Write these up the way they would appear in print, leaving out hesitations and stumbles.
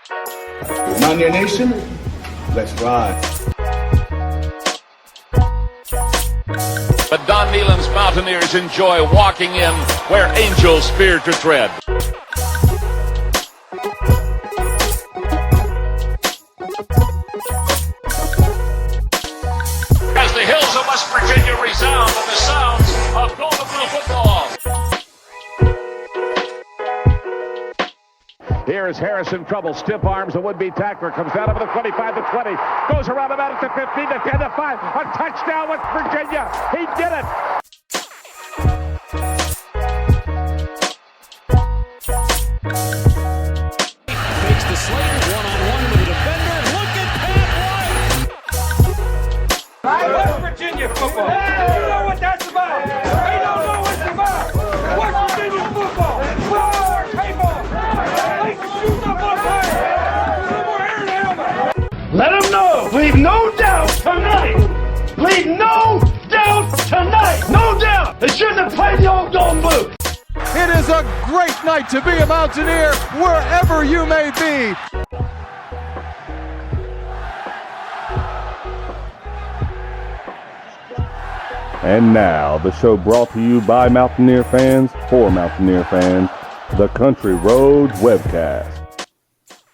Mountaineer Nation, let's ride. But Don Nealon's Mountaineers enjoy walking in where angels fear to tread. As the hills of West Virginia resound with the sounds of Golden Blue football. Here is Harrison trouble, stiff arms, the would-be tackler, comes down over the 25 to 20, goes around about it to 15 to 10 to 5, a touchdown West Virginia, he did it! Takes the Slater one-on-one with the defender, look at Pat White! West Virginia football, you know what that's about, they don't know what it's about, West Virginia football, our table. Let them know. Leave no doubt tonight. Leave no doubt tonight. No doubt. They shouldn't have played the old Golden Blue. It is a great night to be a Mountaineer wherever you may be. And now, the show brought to you by Mountaineer fans for Mountaineer fans, the Country Roads Webcast.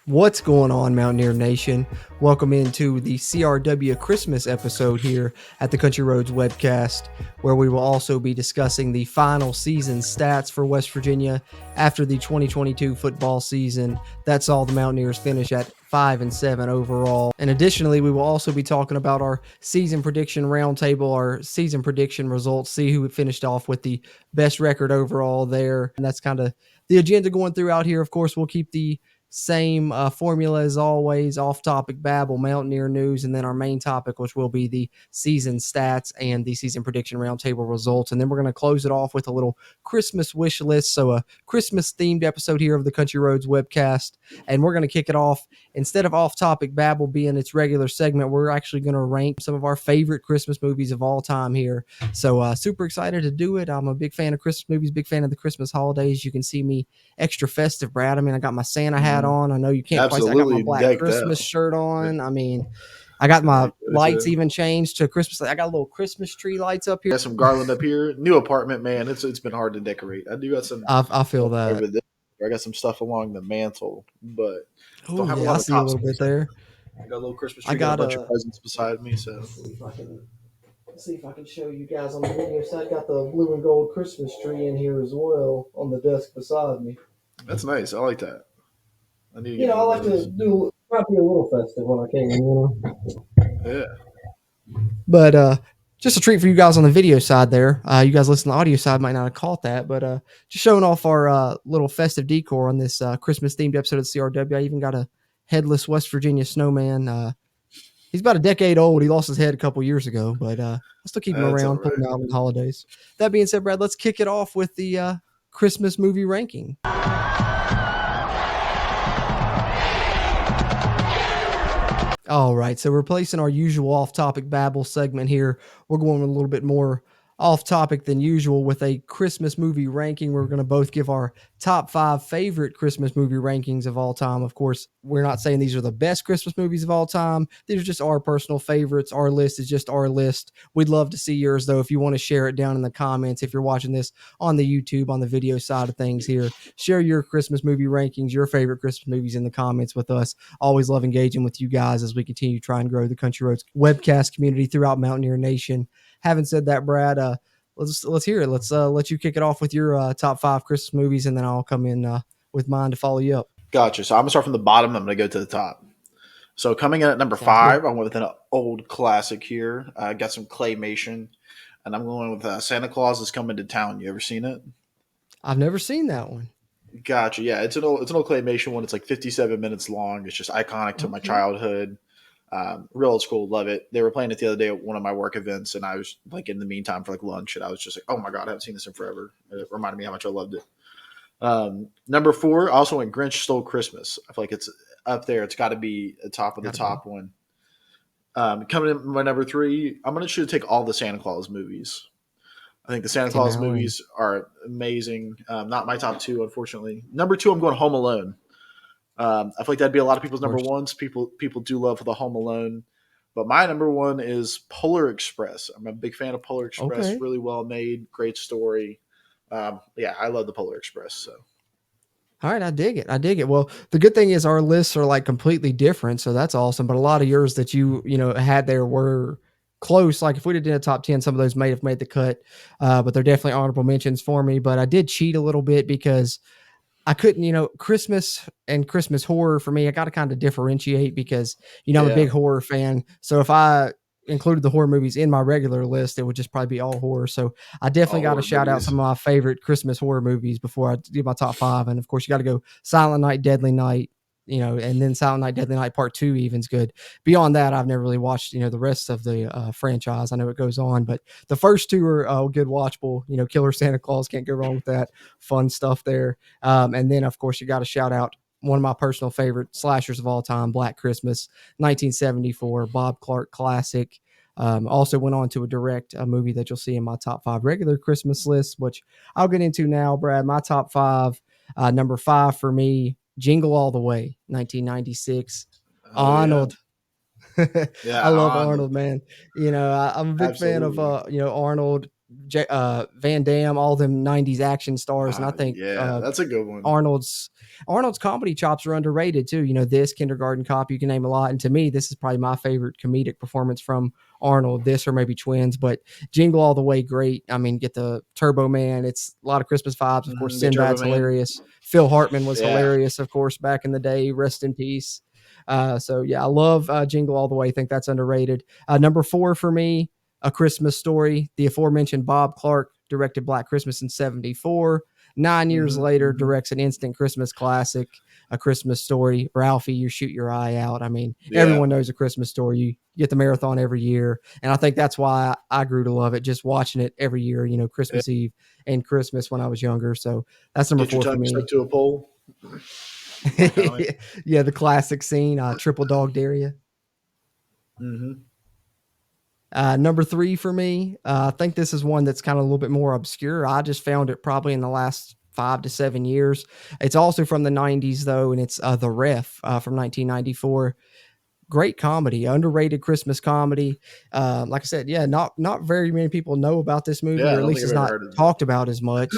What's going on, Mountaineer Nation? Welcome into the CRW Christmas episode here at the Country Roads Webcast, where we will also be discussing the final season stats for West Virginia after the 2022 football season. That saw the Mountaineers finish at 5-7 overall. And additionally, we will also be talking about our season prediction roundtable, our season prediction results, see who finished off with the best record overall there. And that's kind of the agenda going throughout here. Of course, we'll keep the same formula as always, off-topic babble, Mountaineer news, and then our main topic, which will be the season stats and the season prediction roundtable results. And then we're going to close it off with a little Christmas wish list, so a Christmas-themed episode here of the Country Roads Webcast. And we're going to kick it off. Instead of off-topic babble being its regular segment, we're actually going to rank some of our favorite Christmas movies of all time here. So super excited to do it. I'm a big fan of Christmas movies, big fan of the Christmas holidays. You can see me extra festive, Brad. I mean, I got my Santa hat on. I know you can't quite. I got my black Christmas shirt on. I mean, I got my lights even changed to Christmas. I got a little Christmas tree lights up here. Got some garland up here. New apartment, man. It's been hard to decorate. I do got some. I feel that. Over there. I got some stuff along the mantle, but don't have a I lot of see a little bit there. I got a little Christmas tree. I got a bunch of presents beside me. So let's see if I can show you guys on the video. So I got the blue and gold Christmas tree in here as well on the desk beside me. That's nice. I like that. I like to do probably a little festive when I can, Yeah. But just a treat for you guys on the video side there. You guys listening to the audio side might not have caught that, but just showing off our little festive decor on this Christmas-themed episode of CRW. I even got a headless West Virginia snowman. He's about a decade old. He lost his head a couple years ago, but I still keep him around, pulling him out on the holidays. That being said, Brad, let's kick it off with the Christmas movie ranking. All right, so replacing our usual off-topic babble segment here, we're going a little bit more off-topic than usual with a Christmas movie ranking. We're going to both give our top 5 favorite Christmas movie rankings of all time. Of course, we're not saying these are the best Christmas movies of all time. These are just our personal favorites. Our list is just our list. We'd love to see yours, though, if you want to share it down in the comments. If you're watching this on the YouTube, on the video side of things here, share your Christmas movie rankings, your favorite Christmas movies in the comments with us. Always love engaging with you guys as we continue to try and grow the Country Roads Webcast community throughout Mountaineer Nation. Having said that, Brad, let's hear it. Let's let you kick it off with your top 5 Christmas movies, and then I'll come in with mine to follow you up. Gotcha. So I'm going to start from the bottom. I'm going to go to the top. So coming in at number 5, I went with an old classic here. I got some claymation, and I'm going with Santa Claus is Coming to Town. You ever seen it? I've never seen that one. Gotcha. Yeah, it's an old claymation one. It's like 57 minutes long. It's just iconic to my childhood. Real old school, love it. They were playing it the other day at one of my work events, and I was like in the meantime for like lunch, and I was just like, oh my God, I haven't seen this in forever. It reminded me how much I loved it. Number 4, I also went Grinch Stole Christmas. I feel like it's up there. It's got to be the top of the top one. Coming in my number 3, I'm going to take all the Santa Claus movies. I think the Santa Claus movies are amazing. Not my top 2, unfortunately. Number 2, I'm going Home Alone. I feel like that'd be a lot of people's number course. ones. People do love the Home Alone, but my number one is Polar Express. I'm a big fan of Polar Express. Okay. Really well made, great story. Yeah, I love the Polar Express. So All right, I dig it. I dig it. Well, the good thing is our lists are like completely different, so that's awesome. But a lot of yours that you had there were close. Like if we did a top 10, some of those may have made the cut, but they're definitely honorable mentions for me. But I did cheat a little bit because I couldn't, Christmas and Christmas horror for me, I got to kind of differentiate because, I'm a yeah, big horror fan. So if I included the horror movies in my regular list, it would just probably be all horror. So I definitely all got to horror shout out movies. some of my favorite Christmas horror movies before I do my top 5. And of course, you got to go Silent Night, Deadly Night, and then Silent Night, Deadly Night Part 2 even's good. Beyond that, I've never really watched, the rest of the franchise. I know it goes on, but the first two are good watchable. Killer Santa Claus, can't go wrong with that. Fun stuff there. And then, of course, you got to shout out one of my personal favorite slashers of all time, Black Christmas, 1974, Bob Clark classic. Also went on to direct a movie that you'll see in my top 5 regular Christmas list, which I'll get into now, Brad. My top 5, number 5 for me, Jingle All the Way, 1996. Oh, Arnold. Yeah, I love Arnold. Arnold, man. I'm a big fan of Absolutely. Arnold, Van Damme, all them 90s action stars, and I think Yeah, that's a good one. Arnold's comedy chops are underrated too. This Kindergarten Cop, you can name a lot, and to me, this is probably my favorite comedic performance from Arnold. This or maybe Twins, but Jingle All the Way, great. I mean, get the Turbo Man. It's a lot of Christmas vibes. Of course, Big Turbo Sinbad's Man. hilarious. Phil Hartman was Yeah. hilarious, of course, back in the day. Rest in peace. So yeah, I love Jingle All the Way. I think that's underrated. Number 4 for me, A Christmas Story. The aforementioned Bob Clark directed Black Christmas in 74. 9 years later, directs an instant Christmas classic, A Christmas Story. Ralphie, You Shoot Your Eye Out. I mean, everyone knows A Christmas Story. You get the marathon every year. And I think that's why I grew to love it, just watching it every year, Christmas Eve and Christmas when I was younger. So that's number Get your 4 for tongue me. stuck to a pole. Yeah, the classic scene, Triple Dog Dare Ya. Number 3 for me, I think this is one that's kind of a little bit more obscure. I just found it probably in the last 5 to 7 years. It's also from the 90s though, and it's The Ref from 1994. Great comedy, underrated Christmas comedy. Like I said, yeah, not very many people know about this movie, Yeah, I or at don't least think it's I've ever not heard of it. talked about as much.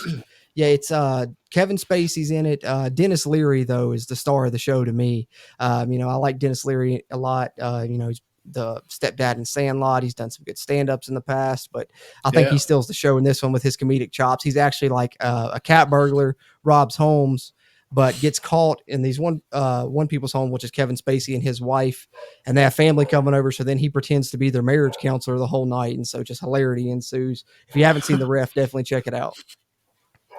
Yeah, it's Kevin Spacey's in it. Dennis Leary, though, is the star of the show to me. I like Dennis Leary a lot. He's the stepdad in Sandlot. He's done some good stand-ups in the past, but I think he steals the show in this one with his comedic chops. He's actually like a cat burglar, robs homes, but gets caught in these one people's home, which is Kevin Spacey and his wife, and they have family coming over. So then he pretends to be their marriage counselor the whole night, and so just hilarity ensues. If you haven't seen The Ref, definitely check it out.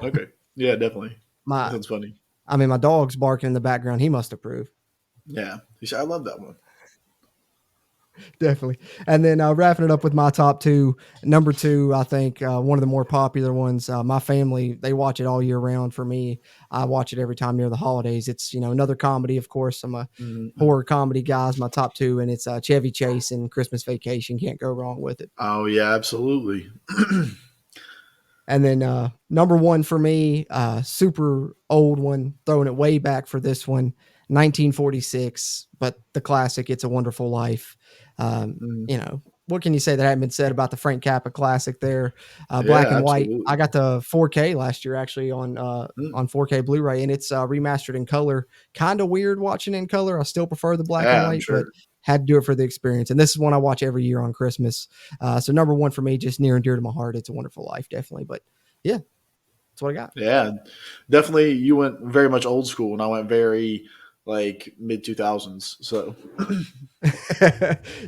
Okay. Yeah, definitely. That My sounds funny. dog's barking in the background. He must approve. Yeah. I love that one. Definitely. And then wrapping it up with my top 2. Number 2, I think one of the more popular ones. My family, they watch it all year round. For me, I watch it every time near the holidays. It's another comedy, of course. I'm a horror comedy guy. Is my top 2, and it's Chevy Chase and Christmas Vacation. Can't go wrong with it. Oh yeah, absolutely. And then number 1 for me, super old one, throwing it way back for this one, 1946, but the classic, It's a Wonderful Life. What can you say that hadn't been said about the Frank Capra classic there? Black and white. Absolutely. I got the 4K last year actually on 4K Blu-ray, and it's remastered in color. Kind of weird watching in color. I still prefer the black and I'm white, sure. but had to do it for the experience. And this is one I watch every year on Christmas. So number 1 for me, just near and dear to my heart. It's a Wonderful Life, definitely. But yeah, that's what I got. Yeah, definitely. You went very much old school, and I went very like mid 2000s. So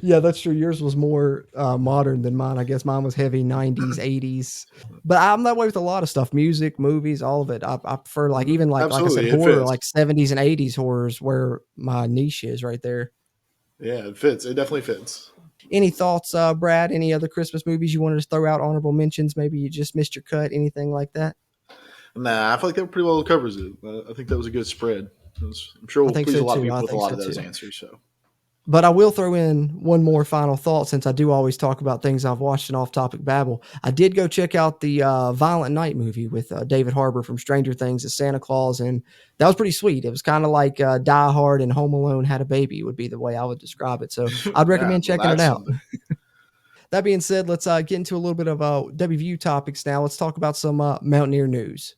Yeah, that's true. Yours was more modern than mine. I guess mine was heavy 90s, 80s. But I'm that way with a lot of stuff, music, movies, all of it. I prefer like even like I Absolutely, said, it horror, fits. like 70s and 80s horrors where my niche is right there. yeah, it fits. It definitely fits. Any thoughts, Brad? Any other Christmas movies you wanted to throw out? Honorable mentions? Maybe you just missed your cut, anything like that? Nah, I feel like that pretty well covers it. I think that was a good spread. I'm sure I we'll think please so a lot of too. people I with a think lot so of those too. answers. So But I will throw in one more final thought, since I do always talk about things I've watched in off-topic babble. I did go check out the Violent Night movie with David Harbour from Stranger Things as Santa Claus, and that was pretty sweet. It was kind of like Die Hard and Home Alone had a baby, would be the way I would describe it. So I'd recommend checking it out. That being said, let's get into a little bit of WVU topics now. Let's talk about some Mountaineer news.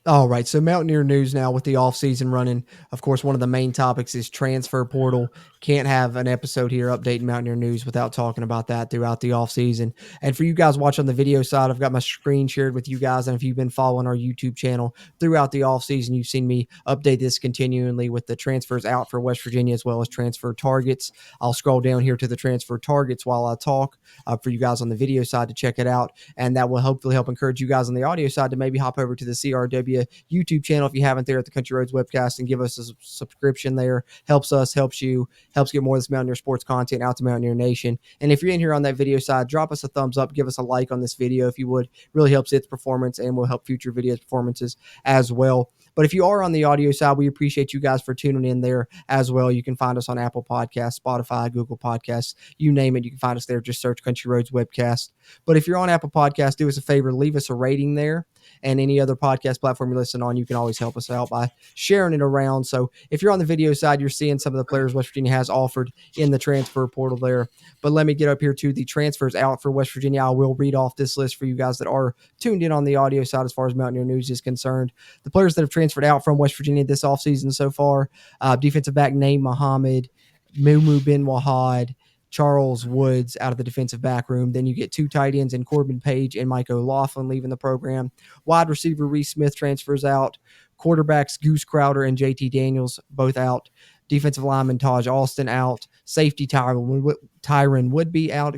All right, so Mountaineer news now with the offseason running. Of course, one of the main topics is transfer portal. Can't have an episode here updating Mountaineer news without talking about that throughout the offseason. And for you guys watching on the video side, I've got my screen shared with you guys. And if you've been following our YouTube channel throughout the offseason, you've seen me update this continually with the transfers out for West Virginia as well as transfer targets. I'll scroll down here to the transfer targets while I talk for you guys on the video side to check it out. And that will hopefully help encourage you guys on the audio side to maybe hop over to the CRW YouTube channel if you haven't there at the Country Roads Webcast and give us a subscription there. Helps us, helps you, helps get more of this Mountaineer sports content out to Mountaineer Nation. And if you're in here on that video side, drop us a thumbs up, give us a like on this video if you would. Really helps its performance and will help future videos performances as well. But if you are on the audio side, we appreciate you guys for tuning in there as well. You can find us on Apple Podcasts, Spotify, Google Podcasts, you name it. You can find us there. Just search Country Roads Webcast. But if you're on Apple Podcasts, do us a favor, leave us a rating there. And any other podcast platform you listen on, you can always help us out by sharing it around. So if you're on the video side, you're seeing some of the players West Virginia has offered in the transfer portal there. But let me get up here to the transfers out for West Virginia. I will read off this list for you guys that are tuned in on the audio side as far as Mountaineer news is concerned. The players that have transferred out from West Virginia this offseason so far, defensive back Naeem Muhammad, Mumu Ben Wahad, Charles Woods out of the defensive back room. Then you get two tight ends in Corbin Page and Mike O'Laughlin leaving the program. Wide receiver Reese Smith transfers out. Quarterbacks Goose Crowder and JT Daniels both out. Defensive lineman Taj Alston out. Safety Tyron Woodby out,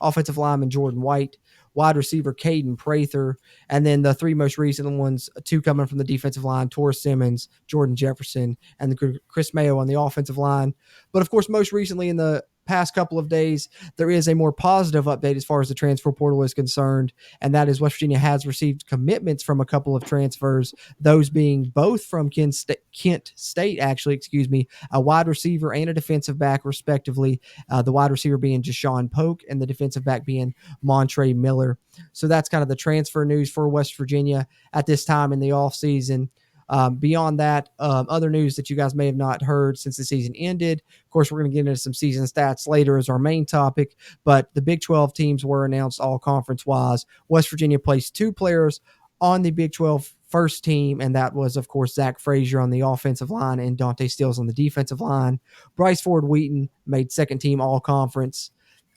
Offensive lineman Jordan White. Wide receiver Caden Prather, and then the three most recent ones, two coming from the defensive line, Torres Simmons, Jordan Jefferson, and Chris Mayo on the offensive line. But of course, most recently in the past couple of days, there is a more positive update as far as the transfer portal is concerned, and that is West Virginia has received commitments from a couple of transfers, those being both from Kent State, a wide receiver and a defensive back, respectively. The wide receiver being Jashawn Polk and the defensive back being Montre Miller. So that's kind of the transfer news for West Virginia at this time in the offseason. Beyond that, other news that you guys may have not heard since the season ended. Of course, we're going to get into some season stats later as our main topic, but the Big 12 teams were announced all conference-wise. West Virginia placed two players on the Big 12 first team, and that was, of course, Zach Frazier on the offensive line and Dante Stills on the defensive line. Bryce Ford Wheaton made second team all-conference.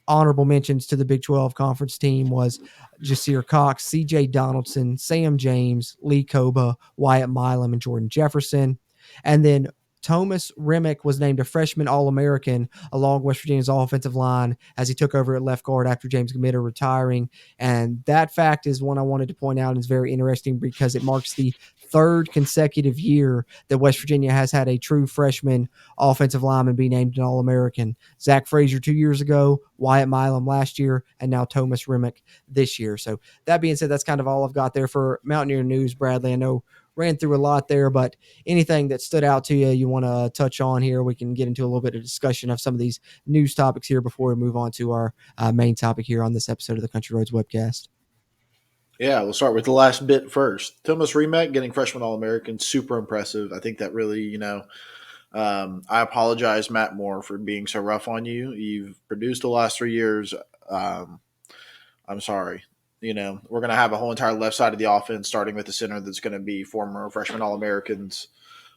Honorable mentions to the Big 12 conference team was Jasir Cox, CJ Donaldson, Sam James, Lee Koba, Wyatt Milam, and Jordan Jefferson. And then Thomas Remick was named a freshman All-American along West Virginia's offensive line as he took over at left guard after James Gamitter retiring. And that fact is one I wanted to point out and is very interesting because it marks the third consecutive year that West Virginia has had a true freshman offensive lineman be named an All-American. Zach Frazier 2 years ago, Wyatt Milam last year, and now Thomas Remick this year. So that being said, that's kind of all I've got there for Mountaineer news, Bradley. I know ran through a lot there, but anything that stood out to you want to touch on here, we can get into a little bit of discussion of some of these news topics here before we move on to our main topic here on this episode of the Country Roads Webcast. Yeah, we'll start with the last bit first. Thomas Remick getting freshman All-American, super impressive. I think that really, I apologize, Matt Moore, for being so rough on you. You've produced the last 3 years. I'm sorry. We're going to have a whole entire left side of the offense, starting with the center that's going to be former freshman All-Americans.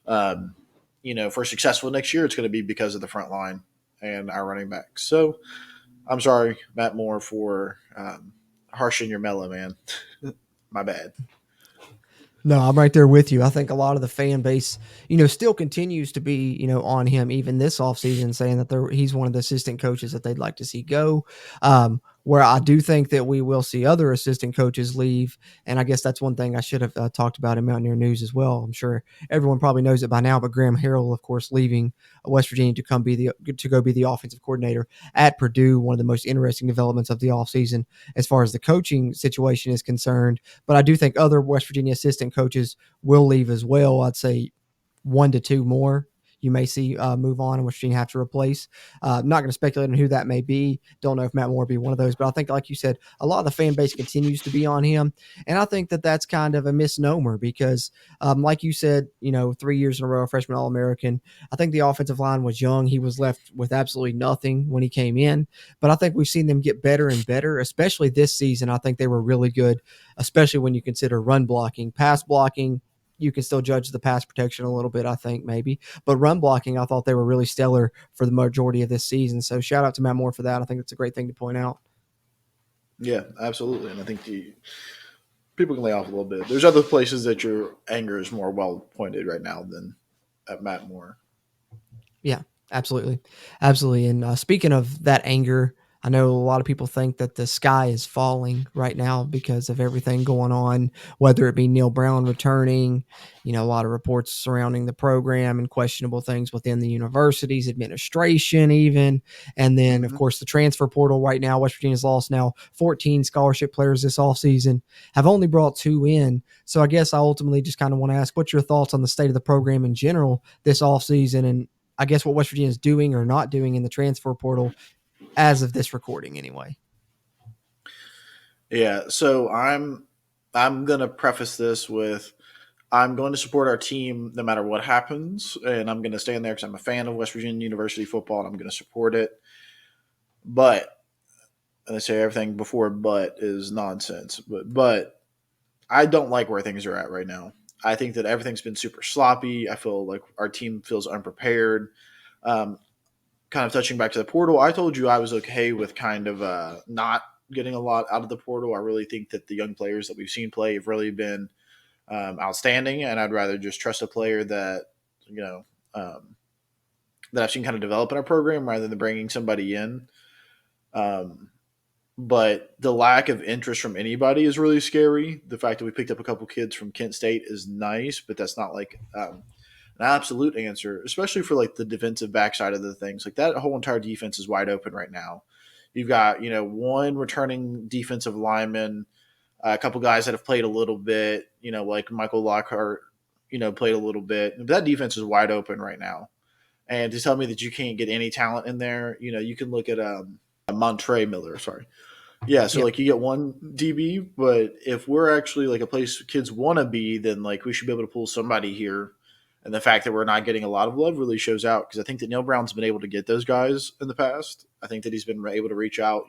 For successful next year, it's going to be because of the front line and our running backs. So I'm sorry, Matt Moore, for harshing your mellow, man. My bad. No, I'm right there with you. I think a lot of the fan base, still continues to be, on him even this offseason, saying that he's one of the assistant coaches that they'd like to see go. where I do think that we will see other assistant coaches leave. And I guess that's one thing I should have talked about in Mountaineer News as well. I'm sure everyone probably knows it by now, but Graham Harrell, of course, leaving West Virginia to go be the offensive coordinator at Purdue, one of the most interesting developments of the offseason as far as the coaching situation is concerned. But I do think other West Virginia assistant coaches will leave as well. I'd say 1 to 2 more you may see move on and West Virginia have to replace. I'm not going to speculate on who that may be. Don't know if Matt Moore will be one of those, but I think, like you said, a lot of the fan base continues to be on him. And I think that that's kind of a misnomer because, like you said, 3 years in a row, freshman All-American. I think the offensive line was young. He was left with absolutely nothing when he came in. But I think we've seen them get better and better, especially this season. I think they were really good, especially when you consider run blocking, pass blocking. You can still judge the pass protection a little bit, I think, maybe. But run blocking, I thought they were really stellar for the majority of this season. So shout out to Matt Moore for that. I think it's a great thing to point out. Yeah, absolutely. And I think people can lay off a little bit. There's other places that your anger is more well pointed right now than at Matt Moore. Yeah, absolutely. Absolutely. And speaking of that anger, I know a lot of people think that the sky is falling right now because of everything going on, whether it be Neil Brown returning, a lot of reports surrounding the program and questionable things within the university's administration even. And then, of course, the transfer portal right now. West Virginia's lost now 14 scholarship players this offseason, have only brought 2 in. So I guess I ultimately just kind of want to ask, what's your thoughts on the state of the program in general this offseason, and I guess what West Virginia is doing or not doing in the transfer portal as of this recording anyway? Yeah, so I'm going to preface this with I'm going to support our team no matter what happens, and I'm going to stand there because I'm a fan of West Virginia University football, and I'm going to support it. But, and I say everything before but is nonsense, but I don't like where things are at right now. I think that everything's been super sloppy. I feel like our team feels unprepared. Kind of touching back to the portal, I told you I was okay with kind of not getting a lot out of the portal. I really think that the young players that we've seen play have really been outstanding, and I'd rather just trust a player that that I've seen kind of develop in our program rather than bringing somebody in. But the lack of interest from anybody is really scary. The fact that we picked up a couple kids from Kent State is nice, but that's not like an absolute answer, especially for like the defensive backside of the things. Like that whole entire defense is wide open right now. You've got, one returning defensive lineman, a couple guys that have played a little bit, like Michael Lockhart, played a little bit. But that defense is wide open right now. And to tell me that you can't get any talent in there, you can look at Montre Miller, sorry. Yeah, so like you get one DB, but if we're actually like a place kids want to be, then like we should be able to pull somebody here. And the fact that we're not getting a lot of love really shows out, because I think that Neil Brown's been able to get those guys in the past. I think that he's been able to reach out.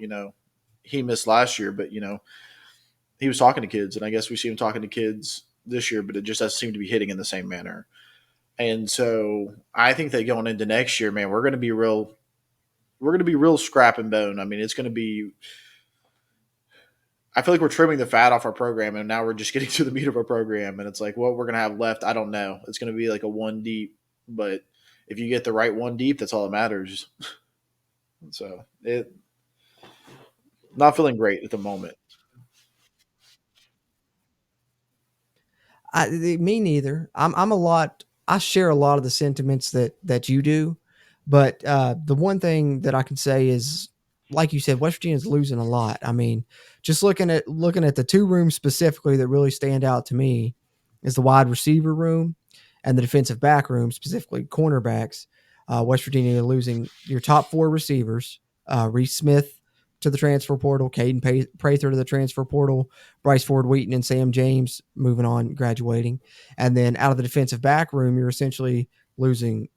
He missed last year, but he was talking to kids, and I guess we see him talking to kids this year, but it just doesn't seem to be hitting in the same manner. And so I think that going into next year, man, we're going to be real scrap and bone. I mean, it's going to be. I feel like we're trimming the fat off our program, and now we're just getting to the meat of our program. And it's like, what we're going to have left, I don't know. It's going to be like a 1 deep, but if you get the right 1 deep, that's all that matters. So not feeling great at the moment. Me neither. I share a lot of the sentiments that you do, but the one thing that I can say is, like you said, West Virginia's losing a lot. I mean, just looking at the 2 rooms specifically that really stand out to me is the wide receiver room and the defensive back room, specifically cornerbacks. West Virginia losing your top 4 receivers, Reese Smith to the transfer portal, Caden Prather to the transfer portal, Bryce Ford Wheaton and Sam James moving on, graduating. And then out of the defensive back room, you're essentially losing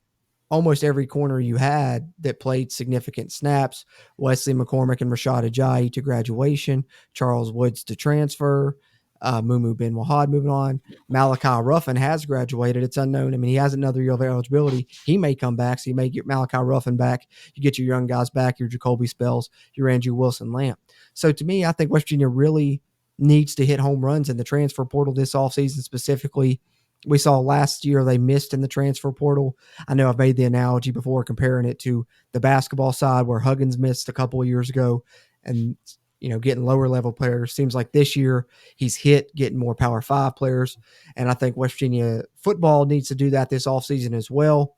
almost every corner you had that played significant snaps. Wesley McCormick and Rashad Ajayi to graduation, Charles Woods to transfer, Mumu Ben Wahad moving on. Malachi Ruffin has graduated. It's unknown. I mean, he has another year of eligibility. He may come back, so you may get Malachi Ruffin back. You get your young guys back, your Jacoby Spells, your Andrew Wilson-Lamp. So to me, I think West Virginia really needs to hit home runs in the transfer portal this offseason specifically. We saw last year they missed in the transfer portal. I know I've made the analogy before comparing it to the basketball side where Huggins missed a couple of years ago. And getting lower level players. Seems like this year he's hit getting more Power 5 players. And I think West Virginia football needs to do that this offseason as well.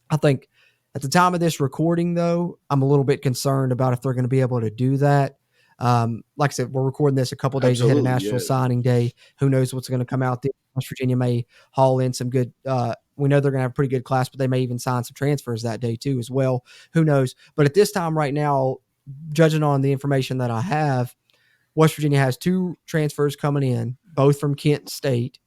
I think at the time of this recording, though, I'm a little bit concerned about if they're going to be able to do that. Like I said, we're recording this a couple days ahead of National Signing Day. Who knows what's going to come out there? West Virginia may haul in some good we know they're going to have a pretty good class, but they may even sign some transfers that day too as well. Who knows? But at this time right now, judging on the information that I have, West Virginia has 2 transfers coming in, both from Kent State.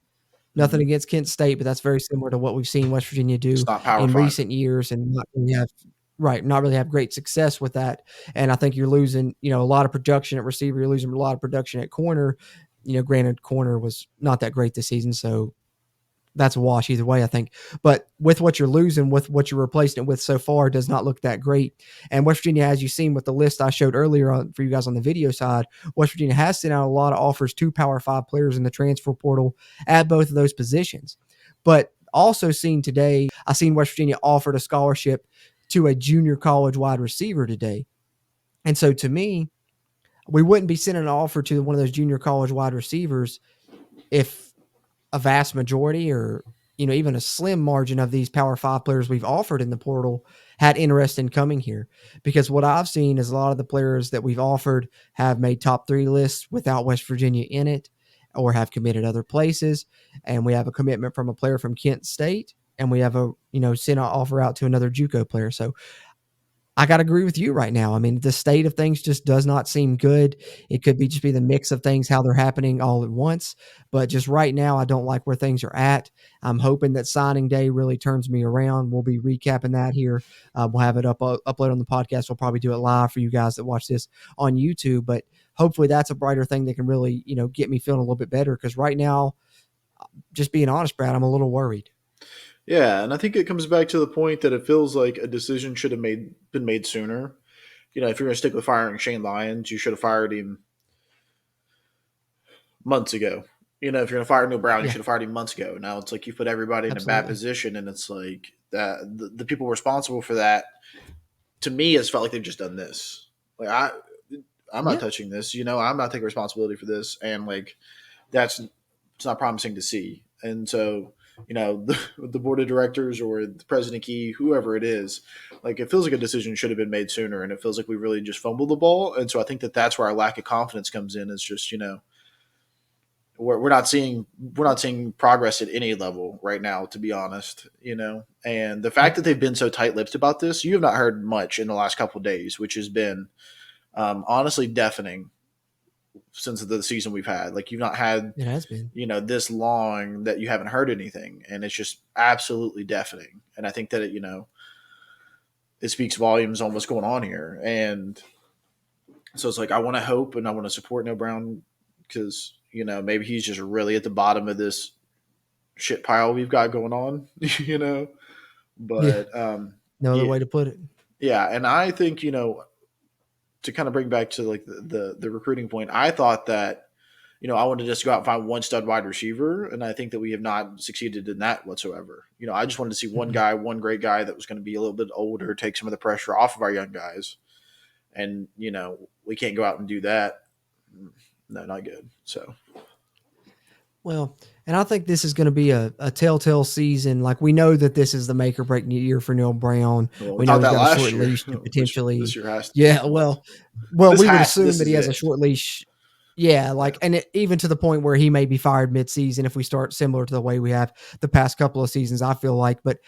Nothing against Kent State, but that's very similar to what we've seen West Virginia do in recent years, and not really have great success with that. And I think you're losing, a lot of production at receiver. You're losing a lot of production at corner. Granted, corner was not that great this season, so that's a wash either way, I think. But with what you're losing, with what you're replacing it with so far, does not look that great. And West Virginia, as you've seen with the list I showed earlier for you guys on the video side, West Virginia has sent out a lot of offers to Power 5 players in the transfer portal at both of those positions. But also seen today, I seen West Virginia offered a scholarship to a junior college wide receiver today. And so to me, we wouldn't be sending an offer to one of those junior college wide receivers if a vast majority or, even a slim margin of these Power 5 players we've offered in the portal had interest in coming here. Because what I've seen is a lot of the players that we've offered have made top 3 lists without West Virginia in it or have committed other places. And we have a commitment from a player from Kent State, and we have sent an offer out to another JUCO player. So I got to agree with you right now. I mean, the state of things just does not seem good. It could just be the mix of things, how they're happening all at once. But just right now, I don't like where things are at. I'm hoping that signing day really turns me around. We'll be recapping that here. We'll have it upload on the podcast. We'll probably do it live for you guys that watch this on YouTube. But hopefully that's a brighter thing that can really, get me feeling a little bit better. Because right now, just being honest, Brad, I'm a little worried. Yeah, and I think it comes back to the point that it feels like a decision should have been made sooner. If you're going to stick with firing Shane Lyons, you should have fired him months ago. If you're going to fire Neil Brown, you should have fired him months ago. Now it's like you put everybody in a bad position, and it's like that the people responsible for that, to me, has felt like they've just done this. Like I'm not touching this. I'm not taking responsibility for this, and like it's not promising to see. And so, the board of directors or the president key, whoever it is, like it feels like a decision should have been made sooner, and it feels like we really just fumbled the ball. And so I think that's where our lack of confidence comes in. Is just we're not seeing progress at any level right now, to be honest. And the fact that they've been so tight-lipped about this, you have not heard much in the last couple of days, which has been honestly deafening. Since the season we've had, like you've not had, it has been, this long that you haven't heard anything, and it's just absolutely deafening. And I think that it speaks volumes on what's going on here. And so it's like I want to hope and I want to support Neil Brown because maybe he's just really at the bottom of this shit pile we've got going on, But no other way to put it. Yeah, and I think to kind of bring back to like the recruiting point, I thought that, I wanted to just go out and find one stud wide receiver. And I think that we have not succeeded in that whatsoever. I just wanted to see one guy, one great guy that was going to be a little bit older, take some of the pressure off of our young guys. And, we can't go out and do that. No, not good. So. Well, and I think this is going to be a telltale season. Like we know that this is the make or break year for Neil Brown. Well, we know he's got a short leash to potentially. This year has to yeah, well, we would assume that he has a short leash. Yeah, even to the point where he may be fired mid-season if we start similar to the way we have the past couple of seasons, I feel like. But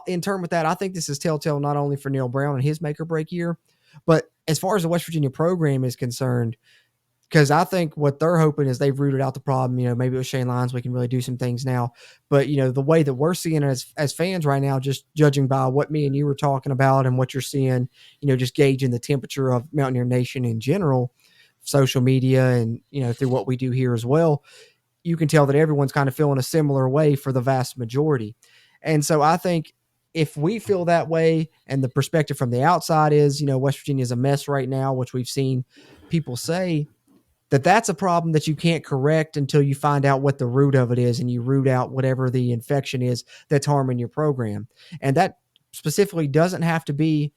in terms with that, I think this is telltale not only for Neil Brown and his make or break year, but as far as the West Virginia program is concerned, because I think what they're hoping is they've rooted out the problem. Maybe with Shane Lyons, we can really do some things now. But, the way that we're seeing it as fans right now, just judging by what me and you were talking about and what you're seeing, just gauging the temperature of Mountaineer Nation in general, social media and, through what we do here as well, you can tell that everyone's kind of feeling a similar way for the vast majority. And so I think if we feel that way and the perspective from the outside is, West Virginia is a mess right now, which we've seen people say, that's a problem that you can't correct until you find out what the root of it is and you root out whatever the infection is that's harming your program. And that specifically doesn't have to be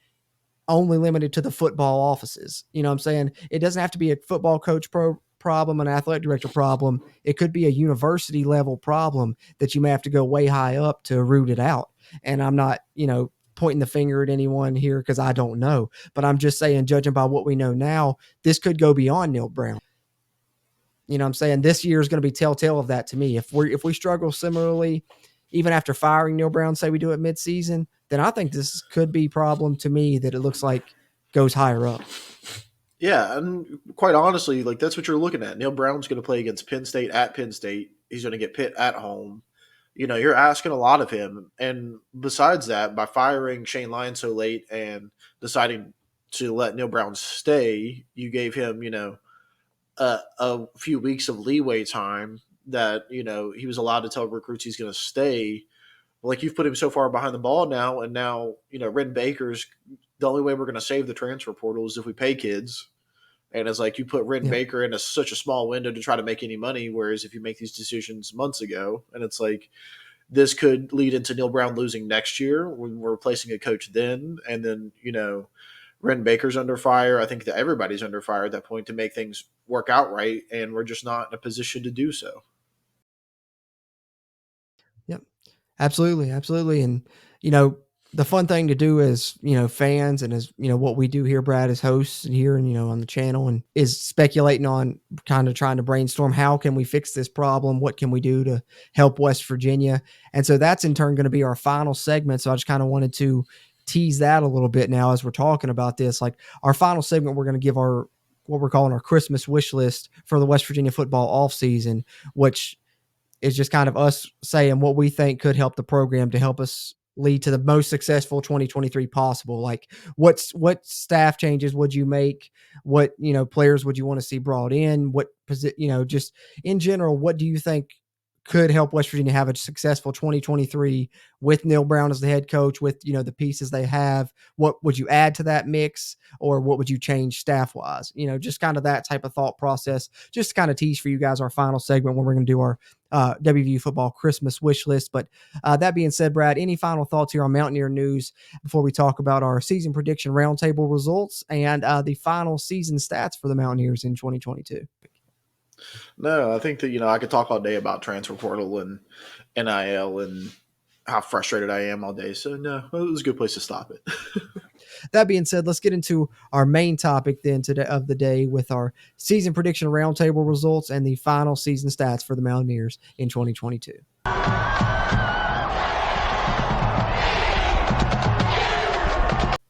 only limited to the football offices. You know what I'm saying? It doesn't have to be a football coach problem, an athletic director problem. It could be a university level problem that you may have to go way high up to root it out. And I'm not, pointing the finger at anyone here because I don't know, but I'm just saying, judging by what we know now, this could go beyond Neil Brown. You know what I'm saying? This year is going to be telltale of that to me. If we struggle similarly, even after firing Neil Brown, say we do it midseason, then I think this could be a problem to me that it looks like goes higher up. Yeah, and quite honestly, like that's what you're looking at. Neil Brown's going to play against Penn State at Penn State. He's going to get Pitt at home. You're asking a lot of him. And besides that, by firing Shane Lyon so late and deciding to let Neil Brown stay, you gave him, a few weeks of leeway time that, he was allowed to tell recruits he's going to stay. Like you've put him so far behind the ball now, and now, Ren Baker's the only way we're going to save the transfer portal is if we pay kids. And it's like you put Ren Baker in such a small window to try to make any money, whereas if you make these decisions months ago, and it's like this could lead into Neil Brown losing next year when we're replacing a coach then, and then, Ren Baker's under fire. I think that everybody's under fire at that point to make things work out right, and we're just not in a position to do so. Yep, absolutely. And, the fun thing to do as, fans and as, what we do here, Brad, as hosts and here and, on the channel, and is speculating on kind of trying to brainstorm, how can we fix this problem? What can we do to help West Virginia? And so that's in turn going to be our final segment. So I just kind of wanted to tease that a little bit now as we're talking about this. Like our final segment, we're going to give what we're calling our Christmas wish list for the West Virginia football offseason, which is just kind of us saying what we think could help the program to help us lead to the most successful 2023 possible. Like what staff changes would you make? What, players would you want to see brought in? What position, just in general, what do you think could help West Virginia have a successful 2023 with Neil Brown as the head coach, with, the pieces they have? What would you add to that mix, or what would you change staff wise? Just kind of that type of thought process, just to kind of tease for you guys our final segment when we're going to do our WVU football Christmas wish list. But that being said, Brad, any final thoughts here on Mountaineer news before we talk about our season prediction roundtable results and the final season stats for the Mountaineers in 2022? No, I think that, I could talk all day about transfer portal and NIL and how frustrated I am all day. So no, it was a good place to stop it. That being said, let's get into our main topic then today of the day with our season prediction roundtable results and the final season stats for the Mountaineers in 2022.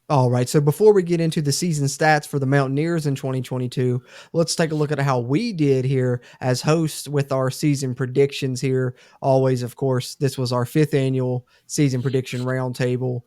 All right, so before we get into the season stats for the Mountaineers in 2022, let's take a look at how we did here as hosts with our season predictions here. Always, of course, this was our 5th annual season prediction roundtable.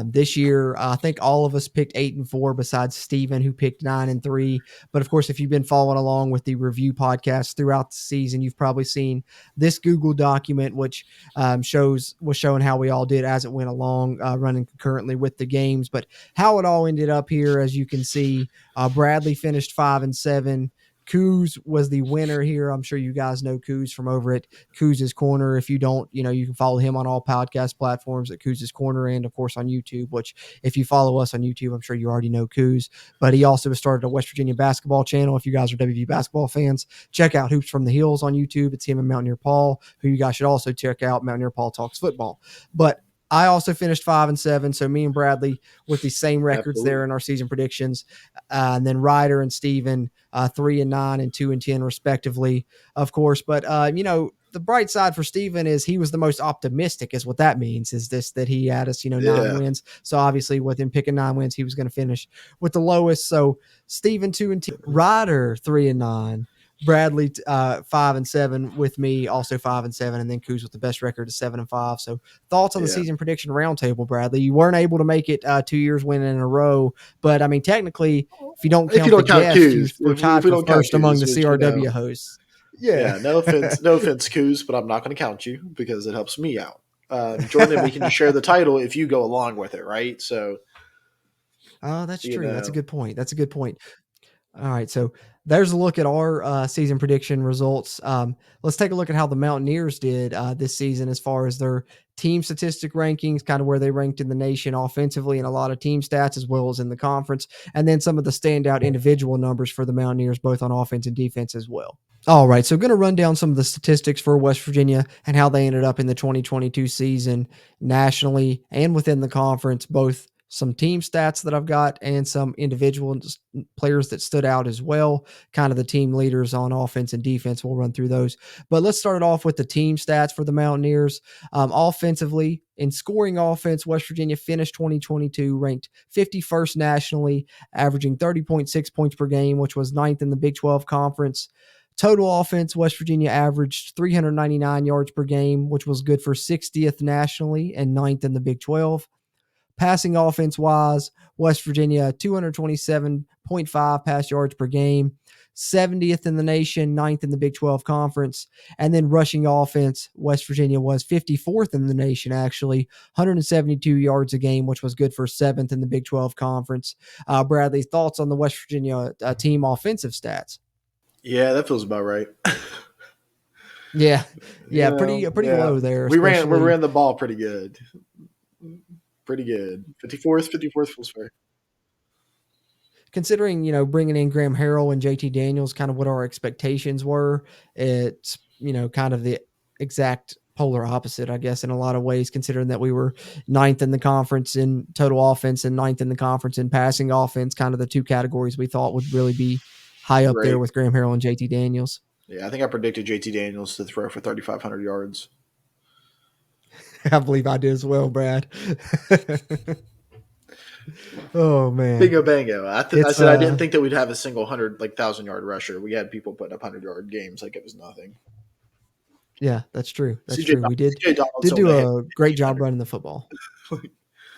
This year, I think all of us picked 8-4 besides Steven, who picked 9-3. But of course, if you've been following along with the review podcast throughout the season, you've probably seen this Google document, which was showing how we all did as it went along, running concurrently with the games. But how it all ended up here, as you can see, Bradley finished 5-7. Coos was the winner here. I'm sure you guys know Coos from over at Coos' Corner. If you don't, you can follow him on all podcast platforms at Coos' Corner and, of course, on YouTube, which if you follow us on YouTube, I'm sure you already know Coos. But he also started a West Virginia basketball channel. If you guys are WVU basketball fans, check out Hoops from the Hills on YouTube. It's him and Mountaineer Paul, who you guys should also check out. Mountaineer Paul Talks Football. But I also finished 5-7, so me and Bradley with the same records there in our season predictions, and then Ryder and Steven 3-9 and 2-10 respectively, of course. But the bright side for Steven is he was the most optimistic, is what that means. Is this that he had us 9 wins? So obviously with him picking 9 wins, he was going to finish with the lowest. So Steven 2-10, Ryder 3-9. Bradley 5-7 with me, also 5-7, and then Coos with the best record of 7-5. So thoughts on the season prediction roundtable, Bradley? You weren't able to make it 2 years winning in a row, but I mean technically, if you don't count the guests, we're tied for first among the CRW hosts. Yeah, no offense, Coos, but I'm not going to count you because it helps me out. Jordan, we can just share the title if you go along with it, right? So, that's true. That's a good point. All right, so there's a look at our season prediction results. Let's take a look at how the Mountaineers did this season as far as their team statistic rankings, kind of where they ranked in the nation offensively and a lot of team stats as well as in the conference, and then some of the standout individual numbers for the Mountaineers, both on offense and defense as well. All right, so going to run down some of the statistics for West Virginia and how they ended up in the 2022 season nationally and within the conference, both some team stats that I've got and some individual players that stood out as well, kind of the team leaders on offense and defense. We'll run through those. But let's start it off with the team stats for the Mountaineers. Offensively, in scoring offense, West Virginia finished 2022 ranked 51st nationally, averaging 30.6 points per game, which was 9th in the Big 12 Conference. Total offense, West Virginia averaged 399 yards per game, which was good for 60th nationally and 9th in the Big 12. Passing offense wise, West Virginia 227.5 pass yards per game, 70th in the nation, 9th in the Big 12 Conference. And then rushing offense, West Virginia was 54th in the nation, actually, 172 yards a game, which was good for 7th in the Big 12 Conference. Bradley, thoughts on the West Virginia team offensive stats? Yeah, that feels about right. Yeah, pretty low there. We ran the ball pretty good. Pretty good. 54th feels fair. Considering, bringing in Graham Harrell and JT Daniels, kind of what our expectations were, it's, kind of the exact polar opposite, I guess, in a lot of ways, considering that we were 9th in the conference in total offense and 9th in the conference in passing offense, kind of the two categories we thought would really be high up there with Graham Harrell and JT Daniels. Yeah, I think I predicted JT Daniels to throw for 3,500 yards. I believe I did as well, Brad. Oh man, Bingo bango! I said I didn't think that we'd have a single 1,000-yard rusher. We had people putting up 100-yard games like it was nothing. Yeah, that's true. That's true. We did do a great job running the football.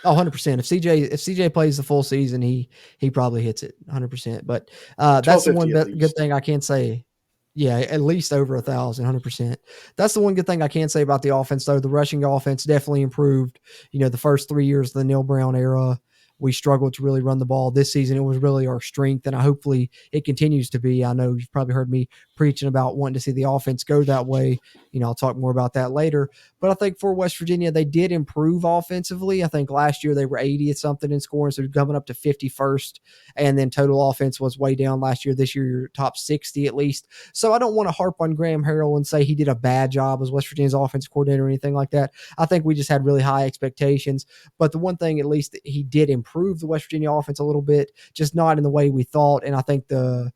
100%. If CJ plays the full season, he probably hits it 100%. But that's the one good thing I can say. Yeah, at least over 1,000, 100%. That's the one good thing I can say about the offense, though. The rushing offense definitely improved. The first 3 years of the Neil Brown era, we struggled to really run the ball. This season, it was really our strength, and hopefully it continues to be. I know you've probably heard me preaching about wanting to see the offense go that way. I'll talk more about that later. But I think for West Virginia, they did improve offensively. I think last year they were 80th something in scoring, so coming up to 51st, and then total offense was way down last year. This year, you're top 60 at least. So I don't want to harp on Graham Harrell and say he did a bad job as West Virginia's offensive coordinator or anything like that. I think we just had really high expectations. But the one thing, at least, he did improve the West Virginia offense a little bit, just not in the way we thought. And I think the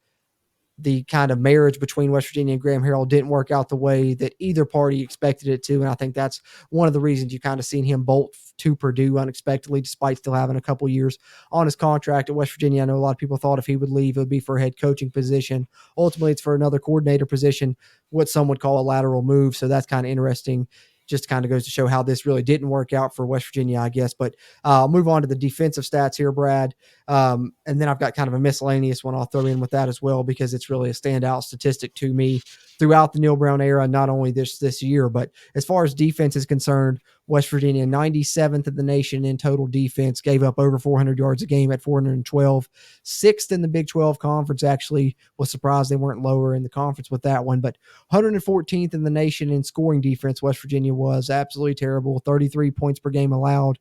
kind of marriage between West Virginia and Graham Harrell didn't work out the way that either party expected it to. And I think that's one of the reasons you kind of seen him bolt to Purdue unexpectedly, despite still having a couple years on his contract at West Virginia. I know a lot of people thought if he would leave, it would be for a head coaching position. Ultimately, it's for another coordinator position, what some would call a lateral move. So that's kind of interesting. Just kind of goes to show how this really didn't work out for West Virginia, I guess. But I'll move on to the defensive stats here, Brad. And then I've got kind of a miscellaneous one I'll throw in with that as well, because it's really a standout statistic to me throughout the Neil Brown era, not only this year, but as far as defense is concerned, West Virginia 97th in the nation in total defense, gave up over 400 yards a game at 412. 6th in the Big 12 Conference, actually was surprised they weren't lower in the conference with that one, but 114th in the nation in scoring defense. West Virginia was absolutely terrible, 33 points per game allowed,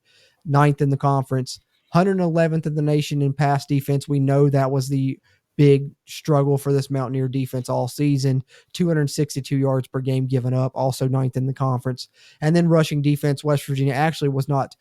9th in the conference. 111th in the nation in pass defense. We know that was the big struggle for this Mountaineer defense all season. 262 yards per game given up, also 9th in the conference. And then rushing defense, West Virginia actually was not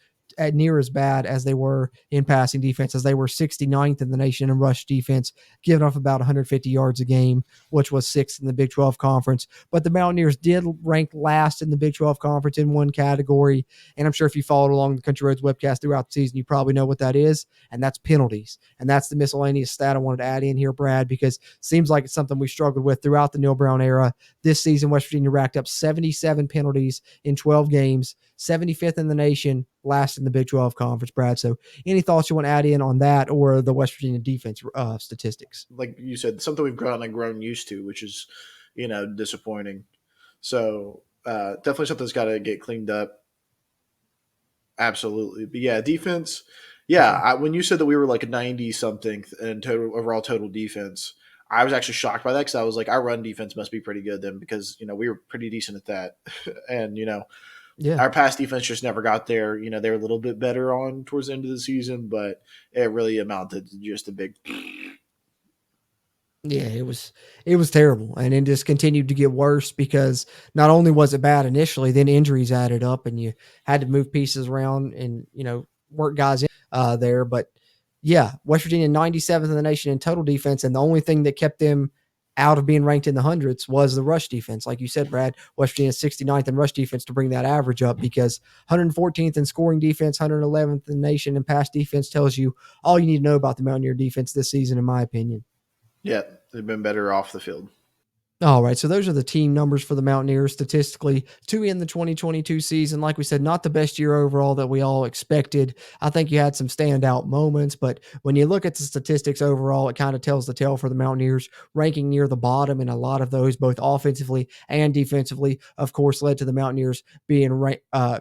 near as bad as they were in passing defense, as they were 69th in the nation in rush defense, giving up about 150 yards a game, which was 6th in the Big 12 Conference. But the Mountaineers did rank last in the Big 12 Conference in one category, and I'm sure if you followed along the Country Roads Webcast throughout the season, you probably know what that is, and that's penalties. And that's the miscellaneous stat I wanted to add in here, Brad, because it seems like it's something we struggled with throughout the Neil Brown era. This season, West Virginia racked up 77 penalties in 12 games, 75th in the nation, last in the Big 12 Conference, Brad. So any thoughts you want to add in on that or the West Virginia defense statistics? Like you said, something we've grown used to, which is, disappointing. So definitely something that's got to get cleaned up. Absolutely. But yeah, defense, Yeah, when you said that we were like a 90 something in total defense, I was actually shocked by that because I was like, our run defense must be pretty good then because we were pretty decent at that, and Yeah. our pass defense just never got there. They were a little bit better on towards the end of the season, but it really amounted to just a big. Yeah, it was terrible, and it just continued to get worse because not only was it bad initially, then injuries added up, and you had to move pieces around and work guys in there. But yeah, West Virginia 97th in the nation in total defense, and the only thing that kept them out of being ranked in the hundreds was the rush defense. Like you said, Brad, West Virginia 69th in rush defense to bring that average up because 114th in scoring defense, 111th in the nation in pass defense tells you all you need to know about the Mountaineer defense this season, in my opinion. Yeah, they've been better off the field. All right, so those are the team numbers for the Mountaineers statistically to end the 2022 season. Like we said, not the best year overall that we all expected. I think you had some standout moments, but when you look at the statistics overall, it kind of tells the tale for the Mountaineers, ranking near the bottom in a lot of those, both offensively and defensively. Of course, led to the Mountaineers being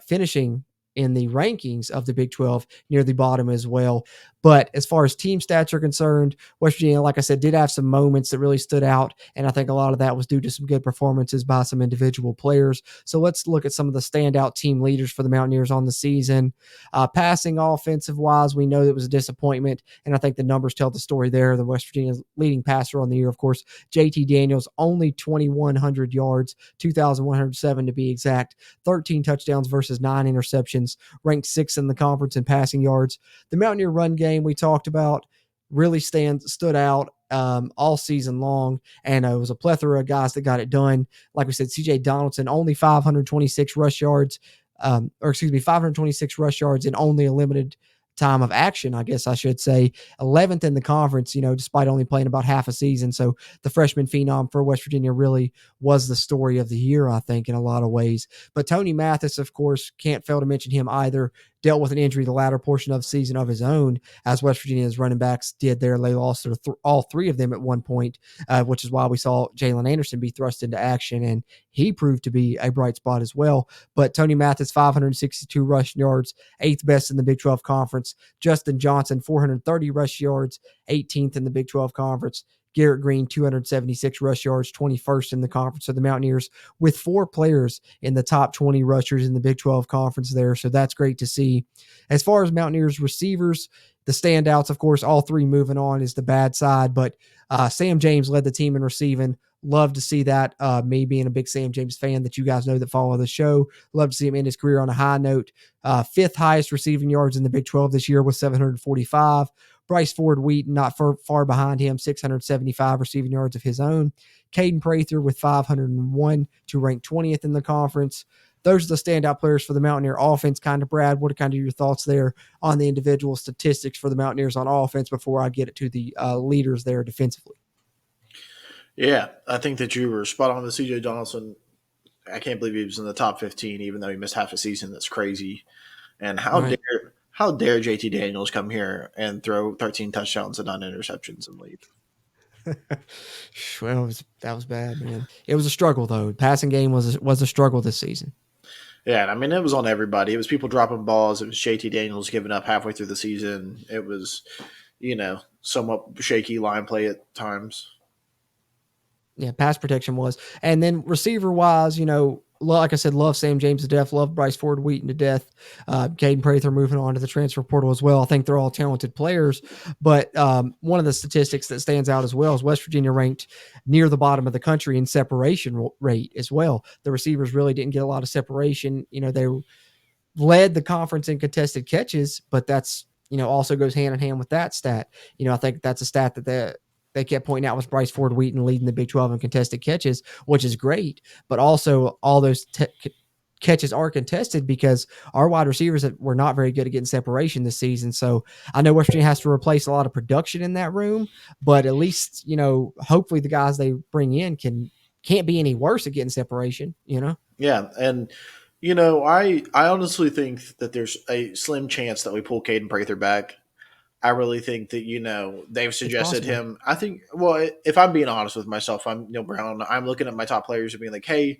finishing in the rankings of the Big 12 near the bottom as well. But as far as team stats are concerned, West Virginia, like I said, did have some moments that really stood out. And I think a lot of that was due to some good performances by some individual players. So let's look at some of the standout team leaders for the Mountaineers on the season. Passing offensive wise, we know it was a disappointment. And I think the numbers tell the story there. The West Virginia's leading passer on the year, of course, JT Daniels, only 2,100 yards, 2,107 to be exact, 13 touchdowns versus 9 interceptions, ranked 6th in the conference in passing yards. The Mountaineer run game we talked about really stood out all season long, and it was a plethora of guys that got it done. Like we said, CJ Donaldson, only 526 rush yards, 526 rush yards in only a limited time of action, I guess I should say. 11th in the conference, despite only playing about half a season. So the freshman phenom for West Virginia really was the story of the year, I think, in a lot of ways. But Tony Mathis, of course, can't fail to mention him either. Dealt with an injury the latter portion of the season of his own, as West Virginia's running backs did there. They lost all three of them at one point, which is why we saw Jalen Anderson be thrust into action, and he proved to be a bright spot as well. But Tony Mathis, 562 rush yards, 8th best in the Big 12 Conference. Justin Johnson, 430 rush yards, 18th in the Big 12 Conference. Garrett Green, 276 rush yards, 21st in the conference. So the Mountaineers with 4 players in the top 20 rushers in the Big 12 Conference there. So that's great to see. As far as Mountaineers receivers, the standouts, of course, all 3 moving on is the bad side. But Sam James led the team in receiving. Love to see that. Me being a big Sam James fan that you guys know that follow the show. Love to see him end his career on a high note. 5th highest receiving yards in the Big 12 this year with 745. Bryce Ford Wheaton, not far behind him, 675 receiving yards of his own. Caden Prather with 501 to rank 20th in the conference. Those are the standout players for the Mountaineer offense. Kind of, Brad, what are kind of your thoughts there on the individual statistics for the Mountaineers on offense before I get it to the leaders there defensively? Yeah, I think that you were spot on with CJ Donaldson. I can't believe he was in the top 15, even though he missed half a season. That's crazy. And how dare JT Daniels come here and throw 13 touchdowns and 9 interceptions and leave? Well, that was bad, man. It was a struggle, though. Passing game was a struggle this season. Yeah, I mean, it was on everybody. It was people dropping balls. It was JT Daniels giving up halfway through the season. It was, somewhat shaky line play at times. Yeah, pass protection was. And then receiver-wise, like I said, love Sam James to death, love Bryce Ford Wheaton to death. Caden Prather moving on to the transfer portal as well. I think they're all talented players. But one of the statistics that stands out as well is West Virginia ranked near the bottom of the country in separation rate as well. The receivers really didn't get a lot of separation. They led the conference in contested catches, but that's, also goes hand in hand with that stat. I think that's a stat that they kept pointing out was Bryce Ford Wheaton leading the Big 12 in contested catches, which is great. But also all those catches are contested because our wide receivers were not very good at getting separation this season. So I know West Virginia has to replace a lot of production in that room, but at least, hopefully the guys they bring in can't be any worse at getting separation, Yeah, and I honestly think that there's a slim chance that we pull Caden Prather back. I really think that, they've suggested him. I think, well, if I'm being honest with myself, I'm Neil Brown. I'm looking at my top players and being like, hey,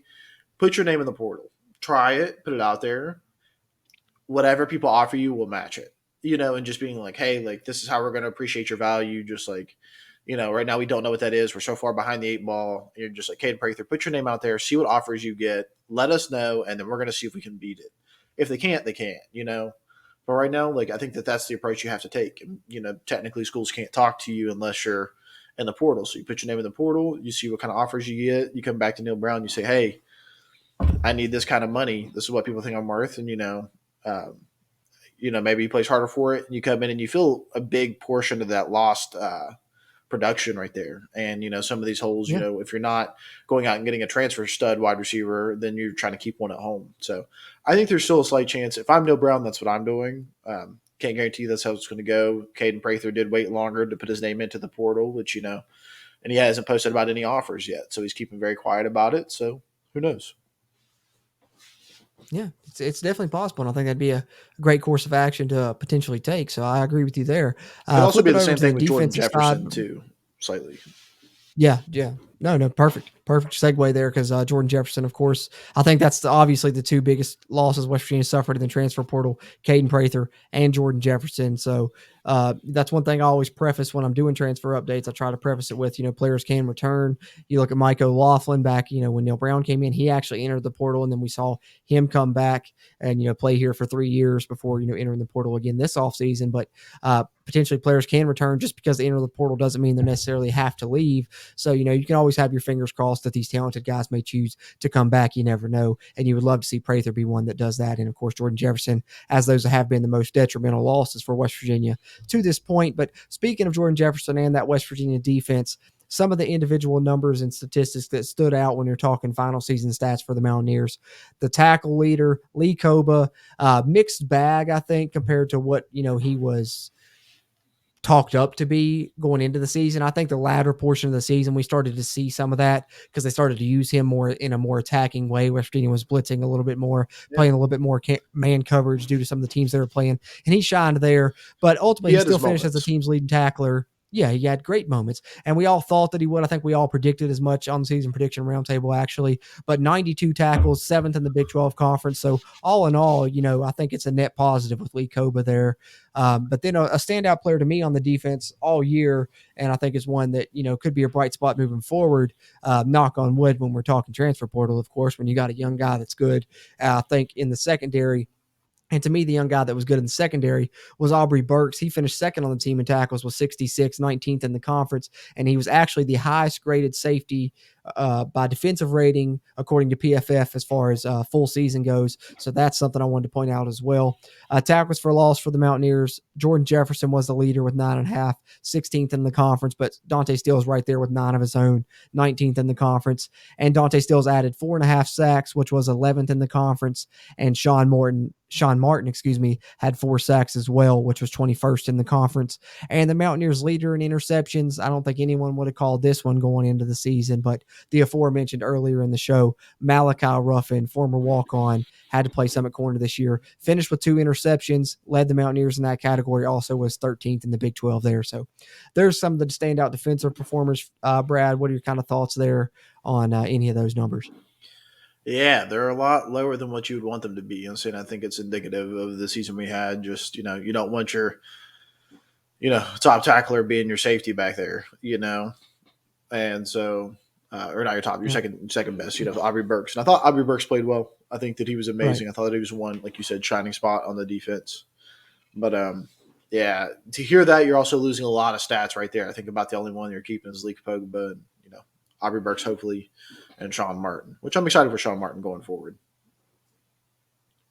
put your name in the portal. Try it. Put it out there. Whatever people offer you, we'll match it. and just being like, hey, like, this is how we're going to appreciate your value. Just like, right now we don't know what that is. We're so far behind the 8 ball. You're just like, Caden Prather, put your name out there, see what offers you get, let us know, and then we're going to see if we can beat it. If they can't, they can't, But right now, like, I think that's the approach you have to take. And, technically schools can't talk to you unless you're in the portal. So you put your name in the portal, you see what kind of offers you get. You come back to Neil Brown, you say, hey, I need this kind of money. This is what people think I'm worth. And, maybe he plays harder for it. And you come in and you feel a big portion of that lost production right there. And, some of these holes, if you're not going out and getting a transfer stud wide receiver, then you're trying to keep one at home. So I think there's still a slight chance. If I'm Neil Brown, that's what I'm doing. Can't guarantee that's how it's going to go. Caden Prather did wait longer to put his name into the portal, which, and he hasn't posted about any offers yet. So he's keeping very quiet about it. So who knows? Yeah, it's definitely possible. And I think that'd be a great course of action to potentially take. So I agree with you there. It could also be the same thing with Jordan defensive Jefferson side, too, slightly. Yeah. No, perfect segue there because Jordan Jefferson, of course, I think that's obviously the two biggest losses West Virginia suffered in the transfer portal, Caden Prather and Jordan Jefferson. So that's one thing I always preface when I'm doing transfer updates. I try to preface it with, players can return. You look at Mike O'Laughlin back, when Neil Brown came in, he actually entered the portal, and then we saw him come back and, play here for 3 years before, entering the portal again this offseason. But potentially players can return. Just because they enter the portal doesn't mean they necessarily have to leave. So, you can always have your fingers crossed that these talented guys may choose to come back. You never know. And you would love to see Prather be one that does that. And of course, Jordan Jefferson, as those have been the most detrimental losses for West Virginia to this point. But speaking of Jordan Jefferson and that West Virginia defense, some of the individual numbers and statistics that stood out when you're talking final season stats for the Mountaineers. The tackle leader, Lee Koba, mixed bag, I think, compared to what, he was talked up to be going into the season. I think the latter portion of the season, we started to see some of that because they started to use him more in a more attacking way. West Virginia was blitzing a little bit more, playing a little bit more man coverage due to some of the teams they were playing, and he shined there. But ultimately, he still finished as the team's leading tackler. Yeah, he had great moments, and we all thought that he would. I think we all predicted as much on the season prediction roundtable, actually. But 92 tackles, 7th in the Big 12 conference. So all in all, I think it's a net positive with Lee Koba there. But then a standout player to me on the defense all year, and I think is one that, could be a bright spot moving forward. Knock on wood when we're talking transfer portal, of course, when you got a young guy that's good. I think in the secondary, and to me, the young guy that was good in the secondary was Aubry Burks. He finished second on the team in tackles with 66, 19th in the conference, and he was actually the highest graded safety by defensive rating, according to PFF, as far as full season goes. So that's something I wanted to point out as well. Tackles for loss for the Mountaineers. Jordan Jefferson was the leader with 9.5, 16th in the conference, but Dante Stills right there with 9 of his own, 19th in the conference. And Dante Stills added 4.5 sacks, which was 11th in the conference. And Sean Martin, had 4 sacks as well, which was 21st in the conference. And the Mountaineers leader in interceptions, I don't think anyone would have called this one going into the season, but the aforementioned earlier in the show, Malachi Ruffin, former walk-on, had to play some at corner this year, finished with 2 interceptions, led the Mountaineers in that category, also was 13th in the Big 12 there. So there's some of the standout defensive performers. Brad, what are your kind of thoughts there on any of those numbers? Yeah, they're a lot lower than what you would want them to be. I think it's indicative of the season we had. Just, you don't want your, top tackler being your safety back there, and so, or not your top, your second best, Aubry Burks. And I thought Aubry Burks played well. I think that he was amazing. Right. I thought that he was one, like you said, shining spot on the defense. But, yeah, to hear that, you're also losing a lot of stats right there. I think about the only one you're keeping is Lee Koba and, Aubry Burks, hopefully, and Sean Martin, which I'm excited for Sean Martin going forward.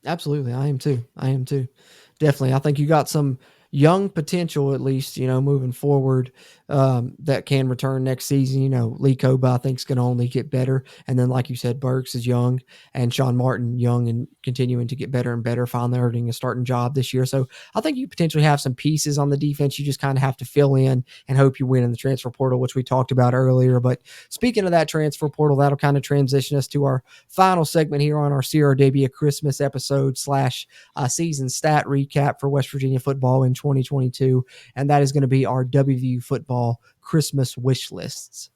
Absolutely. I am too. Definitely. I think you got some young potential, at least, moving forward, that can return next season. Lee Koba, I think, is going to only get better. And then, like you said, Burks is young, and Sean Martin, young and continuing to get better and better, finally earning a starting job this year. So I think you potentially have some pieces on the defense. You just kind of have to fill in and hope you win in the transfer portal, which we talked about earlier. But speaking of that transfer portal, that'll kind of transition us to our final segment here on our CRW Christmas episode / season stat recap for West Virginia football in 2022. And that is going to be our WVU football Christmas wish lists.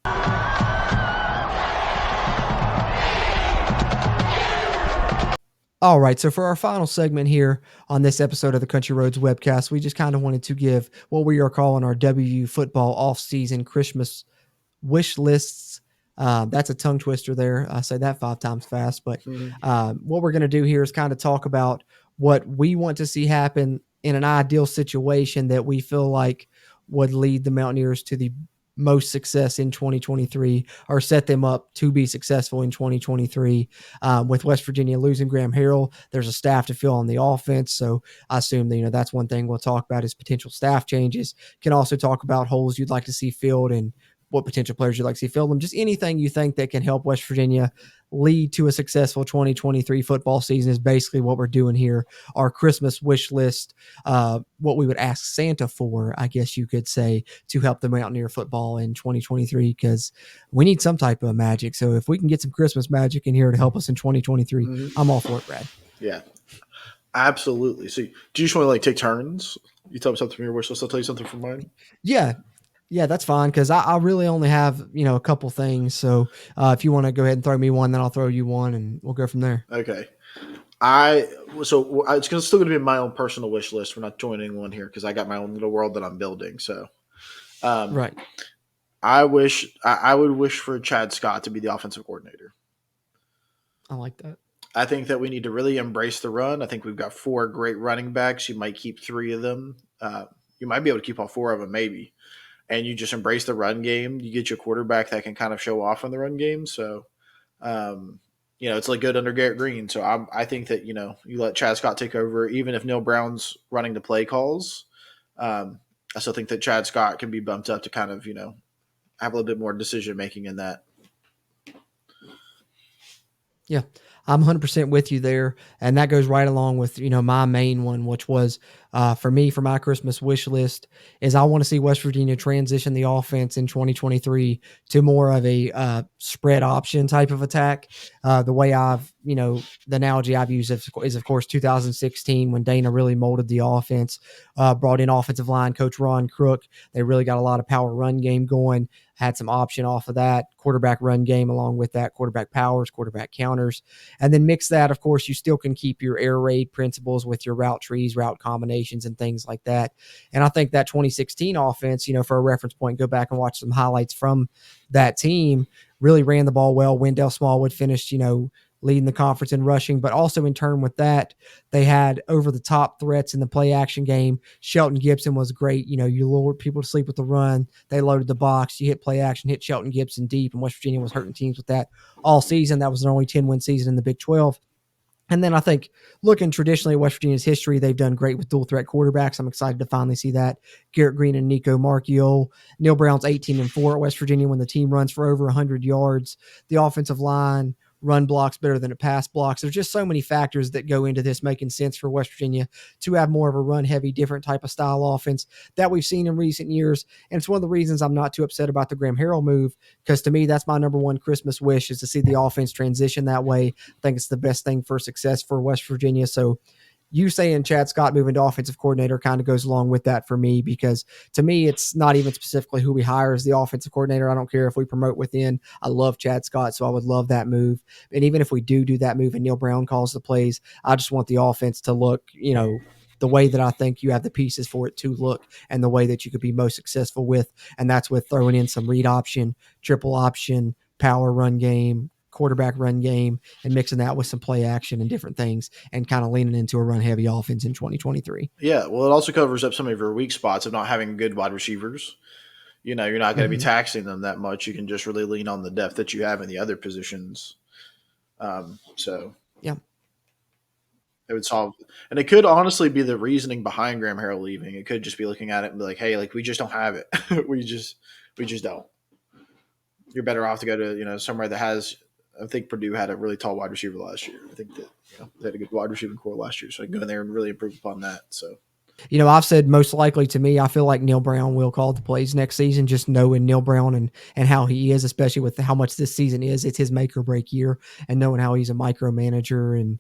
All right, so for our final segment here on this episode of the Country Roads Webcast, we just kind of wanted to give what we are calling our WVU football off-season Christmas wish lists. That's a tongue twister there. I say that 5 times fast, but what we're going to do here is kind of talk about what we want to see happen in an ideal situation that we feel like would lead the Mountaineers to the most success in 2023 or set them up to be successful in 2023. With West Virginia losing Graham Harrell, there's a staff to fill on the offense. So I assume that, that's one thing we'll talk about is potential staff changes. Can also talk about holes you'd like to see filled and what potential players you'd like to see fill them. Just anything you think that can help West Virginia lead to a successful 2023 football season is basically what we're doing here. Our Christmas wish list, what we would ask Santa for, I guess you could say, to help the Mountaineer football in 2023, because we need some type of magic. So if we can get some Christmas magic in here to help us in 2023, I'm all for it, Brad. Yeah, absolutely. So do you just want to like take turns? You tell me something from your wish list, I'll tell you something from mine. Yeah, that's fine because I really only have, a couple things. So if you want to go ahead and throw me one, then I'll throw you one and we'll go from there. Okay. It's still going to be my own personal wish list. We're not joining one here because I got my own little world that I'm building. So, right. I would wish for Chad Scott to be the offensive coordinator. I like that. I think that we need to really embrace the run. I think we've got 4 great running backs. You might keep 3 of them. You might be able to keep all 4 of them, maybe. And you just embrace the run game. You get your quarterback that can kind of show off on the run game. So, it's like good under Garrett Green. So I think that, you let Chad Scott take over, even if Neil Brown's running the play calls. I still think that Chad Scott can be bumped up to kind of, have a little bit more decision-making in that. Yeah, I'm 100% with you there. And that goes right along with, my main one, which was for me, for my Christmas wish list, is I want to see West Virginia transition the offense in 2023 to more of a spread option type of attack. The way the analogy I've used is, of course, 2016 when Dana really molded the offense, brought in offensive line coach Ron Crook. They really got a lot of power run game going, had some option off of that, quarterback run game along with that, quarterback powers, quarterback counters, and then mix that. Of course, you still can keep your air raid principles with your route trees, route combinations, and things like that. And I think that 2016 offense, for a reference point, go back and watch some highlights from that team, really ran the ball well. Wendell Smallwood finished, leading the conference in rushing, but also in turn with that, they had over the top threats in the play action game. Shelton Gibson was great. You lured people to sleep with the run. They loaded the box. You hit play action, hit Shelton Gibson deep, and West Virginia was hurting teams with that all season. That was their only 10-win season in the Big 12. And then I think looking traditionally at West Virginia's history, they've done great with dual threat quarterbacks. I'm excited to finally see that. Garrett Green and Nico Marchiol. Neil Brown's 18-4 at West Virginia when the team runs for over 100 yards. The offensive line run blocks better than it pass blocks. There's just so many factors that go into this making sense for West Virginia to have more of a run heavy, different type of style offense that we've seen in recent years. And it's one of the reasons I'm not too upset about the Graham Harrell move, because to me, that's my number one Christmas wish, is to see the offense transition that way. I think it's the best thing for success for West Virginia. So you saying Chad Scott moving to offensive coordinator kind of goes along with that for me, because to me, it's not even specifically who we hire as the offensive coordinator. I don't care if we promote within. I love Chad Scott, so I would love that move. And even if we do that move and Neil Brown calls the plays, I just want the offense to look, the way that I think you have the pieces for it to look and the way that you could be most successful with. And that's with throwing in some read option, triple option, power run game, quarterback run game, and mixing that with some play action and different things, and kind of leaning into a run heavy offense in 2023. Yeah, well, it also covers up some of your weak spots of not having good wide receivers. You're not going to be taxing them that much. You can just really lean on the depth that you have in the other positions. Yeah, it would solve, and it could honestly be the reasoning behind Graham Harrell leaving. It could just be looking at it and be like, hey, like we just don't have it. we just don't. You're better off to go to somewhere that has. I think Purdue had a really tall wide receiver last year. I think that they had a good wide receiving core last year, so I can go in there and really improve upon that. So, I've said most likely to me, I feel like Neil Brown will call the plays next season, just knowing Neil Brown and how he is, especially with how much this season is. It's his make or break year, and knowing how he's a micromanager and,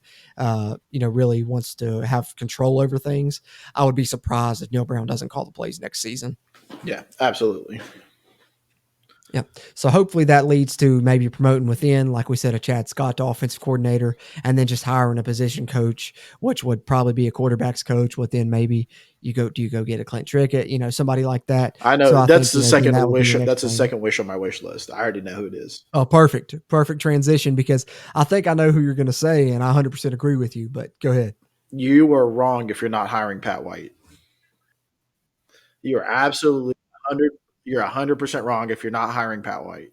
really wants to have control over things. I would be surprised if Neil Brown doesn't call the plays next season. Yeah, absolutely. Yeah. So hopefully that leads to maybe promoting within, like we said, a Chad Scott to offensive coordinator, and then just hiring a position coach, which would probably be a quarterback's coach. Within maybe you go get a Clint Trickett, somebody like that. I So know I that's think the then second that would be wish. your next That's the thing. second wish on my wish list. I already know who it is. Oh, perfect transition because I think I know who you're going to say, and I 100% agree with you. But go ahead. You are wrong if you're not hiring Pat White. You are absolutely 100. You're 100% wrong if you're not hiring Pat White.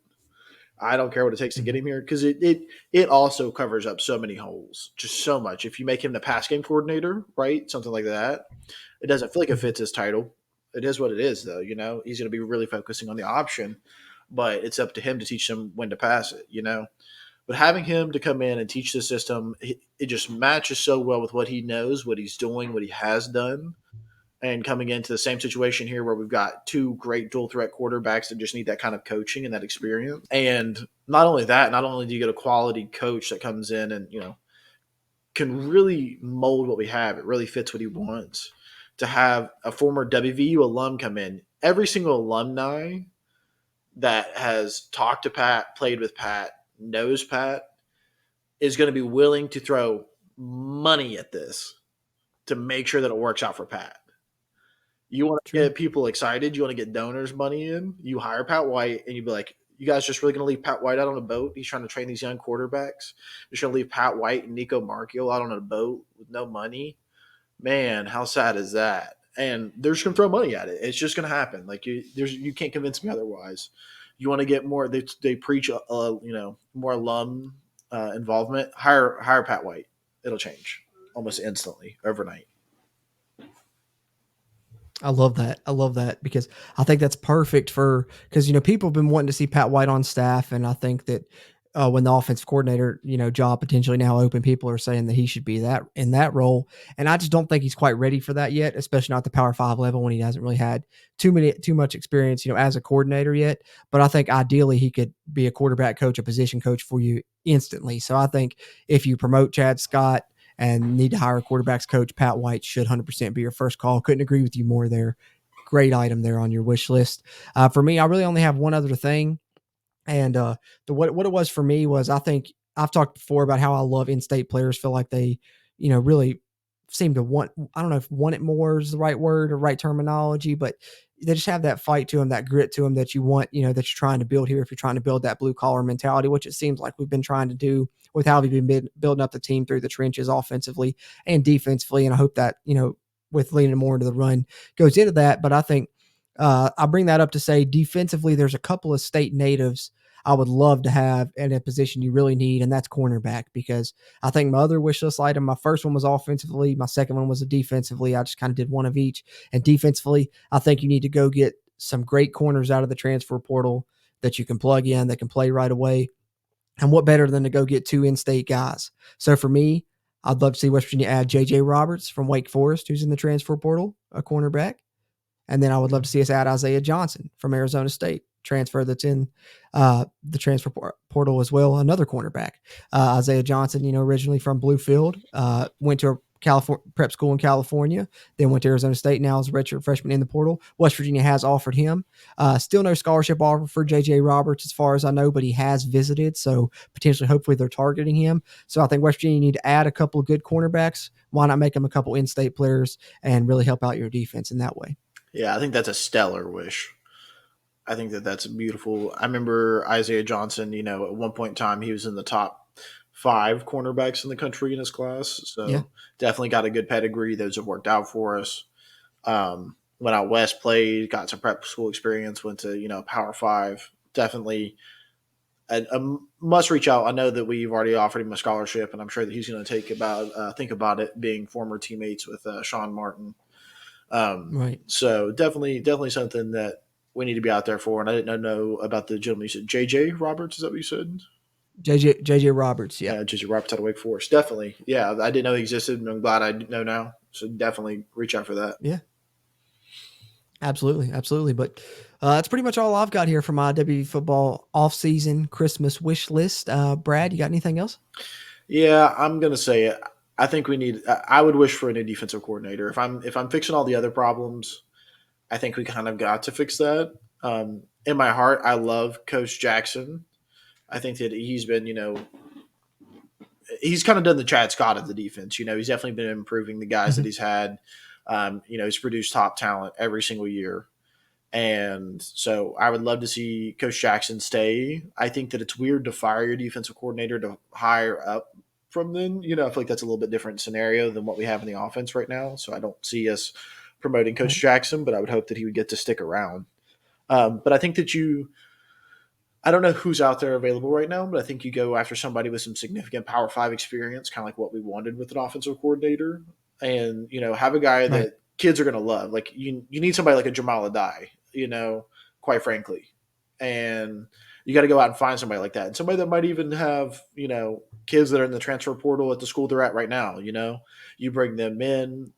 I don't care what it takes to get him here because it also covers up so many holes, just so much. If you make him the pass game coordinator, right, something like that, it doesn't feel like it fits his title. It is what it is, though. He's going to be really focusing on the option, but it's up to him to teach them when to pass it. But having him to come in and teach the system, it just matches so well with what he knows, what he's doing, what he has done. And coming into the same situation here where we've got two great dual threat quarterbacks that just need that kind of coaching and that experience. And not only that, not only do you get a quality coach that comes in and, can really mold what we have. It really fits what he wants. To have a former WVU alum come in, every single alumni that has talked to Pat, played with Pat, knows Pat, is going to be willing to throw money at this to make sure that it works out for Pat. You want to get people excited. You want to get donors money in. You hire Pat White, and you'd be like, you guys just really going to leave Pat White out on a boat? He's trying to train these young quarterbacks. You're just going to leave Pat White and Nico Marchiol out on a boat with no money? Man, how sad is that? And they're just going to throw money at it. It's just going to happen. Like you can't convince me otherwise. You want to get more. They preach, more alum involvement. Hire Pat White. It'll change almost instantly, overnight. I love that because I think that's perfect because people have been wanting to see Pat White on staff, and I think that when the offensive coordinator job potentially now open, people are saying that he should be in that role, and I just don't think he's quite ready for that yet, especially not at the Power 5 level when he hasn't really had too much experience as a coordinator yet. But I think ideally he could be a quarterback coach, a position coach for you instantly. So I think if you promote Chad Scott and need to hire a quarterbacks coach, Pat White should 100% be your first call. Couldn't agree with you more there. Great item there on your wish list. For me, I really only have one other thing. And what it was for me was, I think I've talked before about how I love in-state players. Feel like they, really seem to want, I don't know if want it more is the right word or right terminology, but they just have that fight to them, that grit to them that you want, that you're trying to build here. If you're trying to build that blue collar mentality, which it seems like we've been trying to do with how we've been building up the team through the trenches offensively and defensively. And I hope that, with leaning more into the run goes into that. But I think I bring that up to say defensively, there's a couple of state natives I would love to have in a position you really need, and that's cornerback, because I think my other wish list item, my first one was offensively, my second one was a defensively. I just kind of did one of each. And defensively, I think you need to go get some great corners out of the transfer portal that you can plug in, that can play right away. And what better than to go get two in-state guys? So for me, I'd love to see West Virginia add J.J. Roberts from Wake Forest, who's in the transfer portal, a cornerback. And then I would love to see us add Isaiah Johnson from Arizona State, transfer that's in the transfer portal as well, another cornerback. Isaiah Johnson, originally from Bluefield, went to a prep school in California, then went to Arizona State, now is a redshirt freshman in the portal. West Virginia has offered him. Still no scholarship offer for J.J. Roberts as far as I know, but he has visited, so potentially, hopefully they're targeting him. So I think West Virginia need to add a couple of good cornerbacks. Why not make them a couple in-state players and really help out your defense in that way? Yeah, I think that's a stellar wish. I think that's beautiful. I remember Isaiah Johnson, at one point in time, he was in the top 5 cornerbacks in the country in his class. So Definitely got a good pedigree. Those have worked out for us. Went out west, played, got some prep school experience, went to, Power 5. Definitely a must reach out. I know that we've already offered him a scholarship, and I'm sure that he's going to think about it, being former teammates with Sean Martin. Right. So definitely something that we need to be out there for. And I didn't know about the gentleman you said, J.J. Roberts. Is that what you said? J.J. Roberts. Yeah. J.J. Roberts out of Wake Forest. Definitely. Yeah. I didn't know he existed, and I'm glad I know now. So definitely reach out for that. Yeah. Absolutely. Absolutely. But that's pretty much all I've got here for my WVU football offseason Christmas wish list. Brad, you got anything else? Yeah, I'm going to say it. I think I would wish for a new defensive coordinator. If I'm fixing all the other problems, I think we kind of got to fix that. In my heart, I love Coach Jackson. I think that he's been, he's kind of done the Chad Scott of the defense. He's definitely been improving the guys that he's had. He's produced top talent every single year. And so I would love to see Coach Jackson stay. I think that it's weird to fire your defensive coordinator to hire up from them. I feel like that's a little bit different scenario than what we have in the offense right now. So I don't see us promoting Coach Jackson, but I would hope that he would get to stick around. But I think that I don't know who's out there available right now, but I think you go after somebody with some significant Power 5 experience, kind of like what we wanted with an offensive coordinator, and, have a guy that kids are going to love. Like you need somebody like a Jamal Adai, quite frankly. And you got to go out and find somebody like that. And somebody that might even have, kids that are in the transfer portal at the school they're at right now. You bring them in,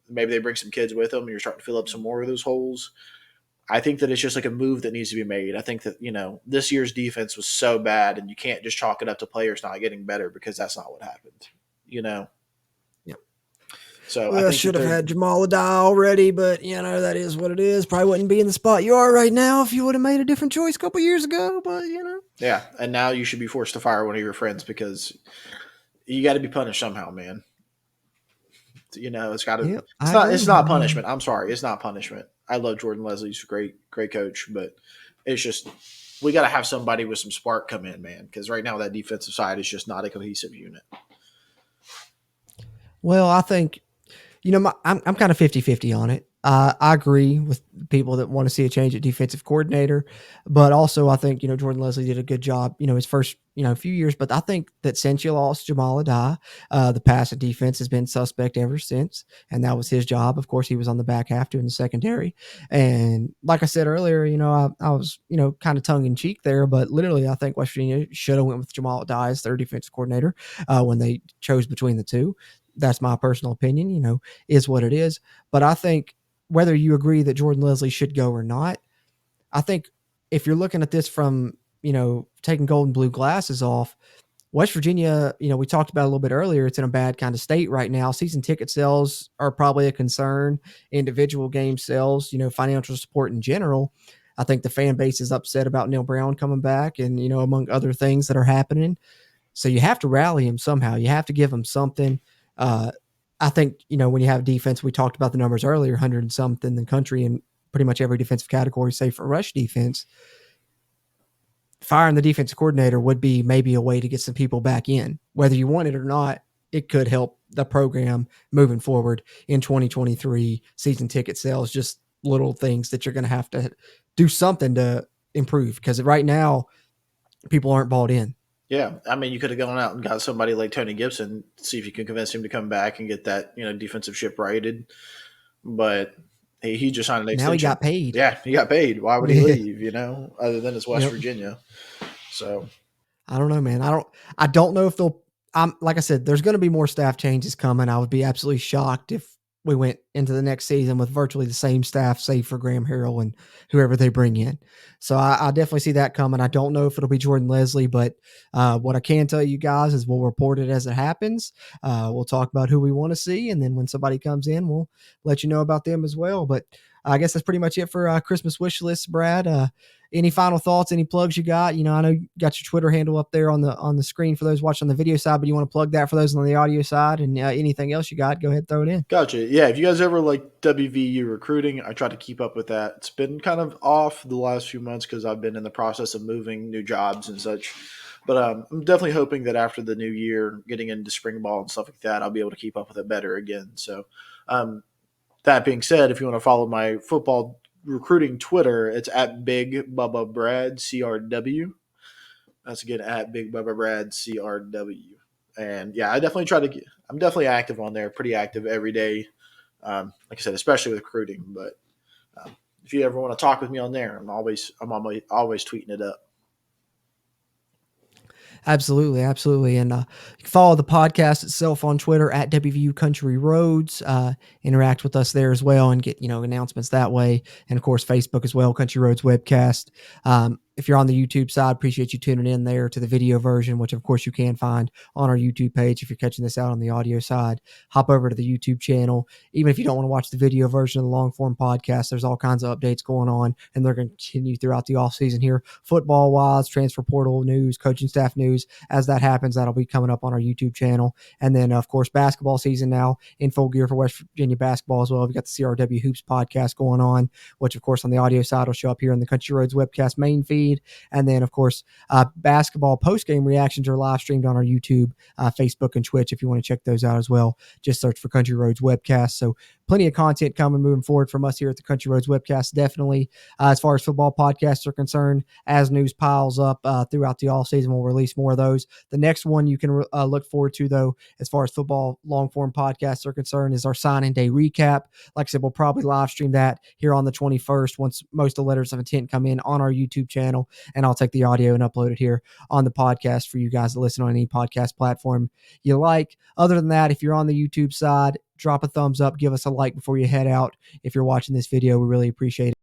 maybe they bring some kids with them and you're starting to fill up some more of those holes. I think that it's just like a move that needs to be made. I think that, this year's defense was so bad and you can't just chalk it up to players not getting better because that's not what happened, Yep. So I should have had Jamal Adai already, but that is what it is. Probably wouldn't be in the spot you are right now if you would have made a different choice a couple years ago, but Yeah. And now you should be forced to fire one of your friends because you got to be punished somehow, man. It's got to, it's not punishment. I'm sorry. It's not punishment. I love Jordan Leslie. He's a great coach, but it's just, we got to have somebody with some spark come in, man. Because right now that defensive side is just not a cohesive unit. Well, I think, I'm kind of 50-50 on it. I agree with people that want to see a change at defensive coordinator, but also I think, Jordan Leslie did a good job, his first, few years, but I think that since you lost Jamal Adai, the passing defense has been suspect ever since. And that was his job. Of course, he was on the back half doing the secondary. And like I said earlier, I was, kind of tongue in cheek there, but literally I think West Virginia should have went with Jamal Adai as their defensive coordinator when they chose between the two. That's my personal opinion, is what it is. But I think whether you agree that Jordan Leslie should go or not, I think if you're looking at this from, taking gold and blue glasses off, West Virginia, we talked about a little bit earlier, it's in a bad kind of state right now. Season ticket sales are probably a concern. Individual game sales, financial support in general. I think the fan base is upset about Neil Brown coming back and, among other things that are happening. So you have to rally him somehow. You have to give him something. I think, when you have defense, we talked about the numbers earlier, 100 and something in the country in pretty much every defensive category, save for rush defense. Firing the defensive coordinator would be maybe a way to get some people back in. Whether you want it or not, it could help the program moving forward in 2023, season ticket sales, just little things that you're going to have to do something to improve. Because right now, people aren't bought in. Yeah, I mean, you could have gone out and got somebody like Tony Gibson, see if you can convince him to come back and get that, defensive ship righted. But he just signed an extension. Now he got paid. Yeah, he got paid. Why would he leave? Other than it's West Virginia. So I don't know, man. I don't know if they'll. Like I said, there's going to be more staff changes coming. I would be absolutely shocked if we went into the next season with virtually the same staff, save for Graham Harrell and whoever they bring in. So I definitely see that coming. I don't know if it'll be Jordan Leslie, but what I can tell you guys is we'll report it as it happens. We'll talk about who we want to see. And then when somebody comes in, we'll let you know about them as well. But I guess that's pretty much it for Christmas wish list, Brad. Any final thoughts, any plugs you got? I know you got your Twitter handle up there on the screen for those watching on the video side, but you want to plug that for those on the audio side, and anything else you got, go ahead and throw it in. Gotcha. Yeah, if you guys ever like WVU recruiting, I try to keep up with that. It's been kind of off the last few months because I've been in the process of moving, new jobs and such. But I'm definitely hoping that after the new year, getting into spring ball and stuff like that, I'll be able to keep up with it better again. So that being said, if you want to follow my football recruiting Twitter, it's at Big Bubba Brad CRW. That's again at Big Bubba Brad CRW. And yeah, I'm definitely active on there, pretty active every day. Like I said, especially with recruiting. But if you ever want to talk with me on there, I'm always tweeting it up. Absolutely. And you can follow the podcast itself on Twitter at WVU Country Roads. Interact with us there as well and get announcements that way. And of course, Facebook as well, Country Roads Webcast. if you're on the YouTube side, appreciate you tuning in there to the video version, which of course you can find on our YouTube page. If you're catching this out on the audio side, hop over to the YouTube channel. Even if you don't want to watch the video version of the long form podcast, there's all kinds of updates going on, and they're going to continue throughout the off season here. Football wise, transfer portal news, coaching staff news. As that happens, that'll be coming up on our YouTube channel. And then of course, basketball season now in full gear for West Virginia basketball as well. We've got the CRW Hoops podcast going on, which of course on the audio side will show up here in the Country Roads Webcast main feed. And then, of course, basketball post-game reactions are live streamed on our YouTube, Facebook, and Twitch if you want to check those out as well. Just search for Country Roads Webcast. So plenty of content coming moving forward from us here at the Country Roads Webcast, definitely. As far as football podcasts are concerned, as news piles up throughout the offseason, we'll release more of those. The next one you can look forward to, though, as far as football long-form podcasts are concerned, is our signing day recap. Like I said, we'll probably live stream that here on the 21st once most of the letters of intent come in on our YouTube channel. And I'll take the audio and upload it here on the podcast for you guys to listen on any podcast platform you like. Other than that, if you're on the YouTube side, drop a thumbs up, give us a like before you head out. If you're watching this video, we really appreciate it.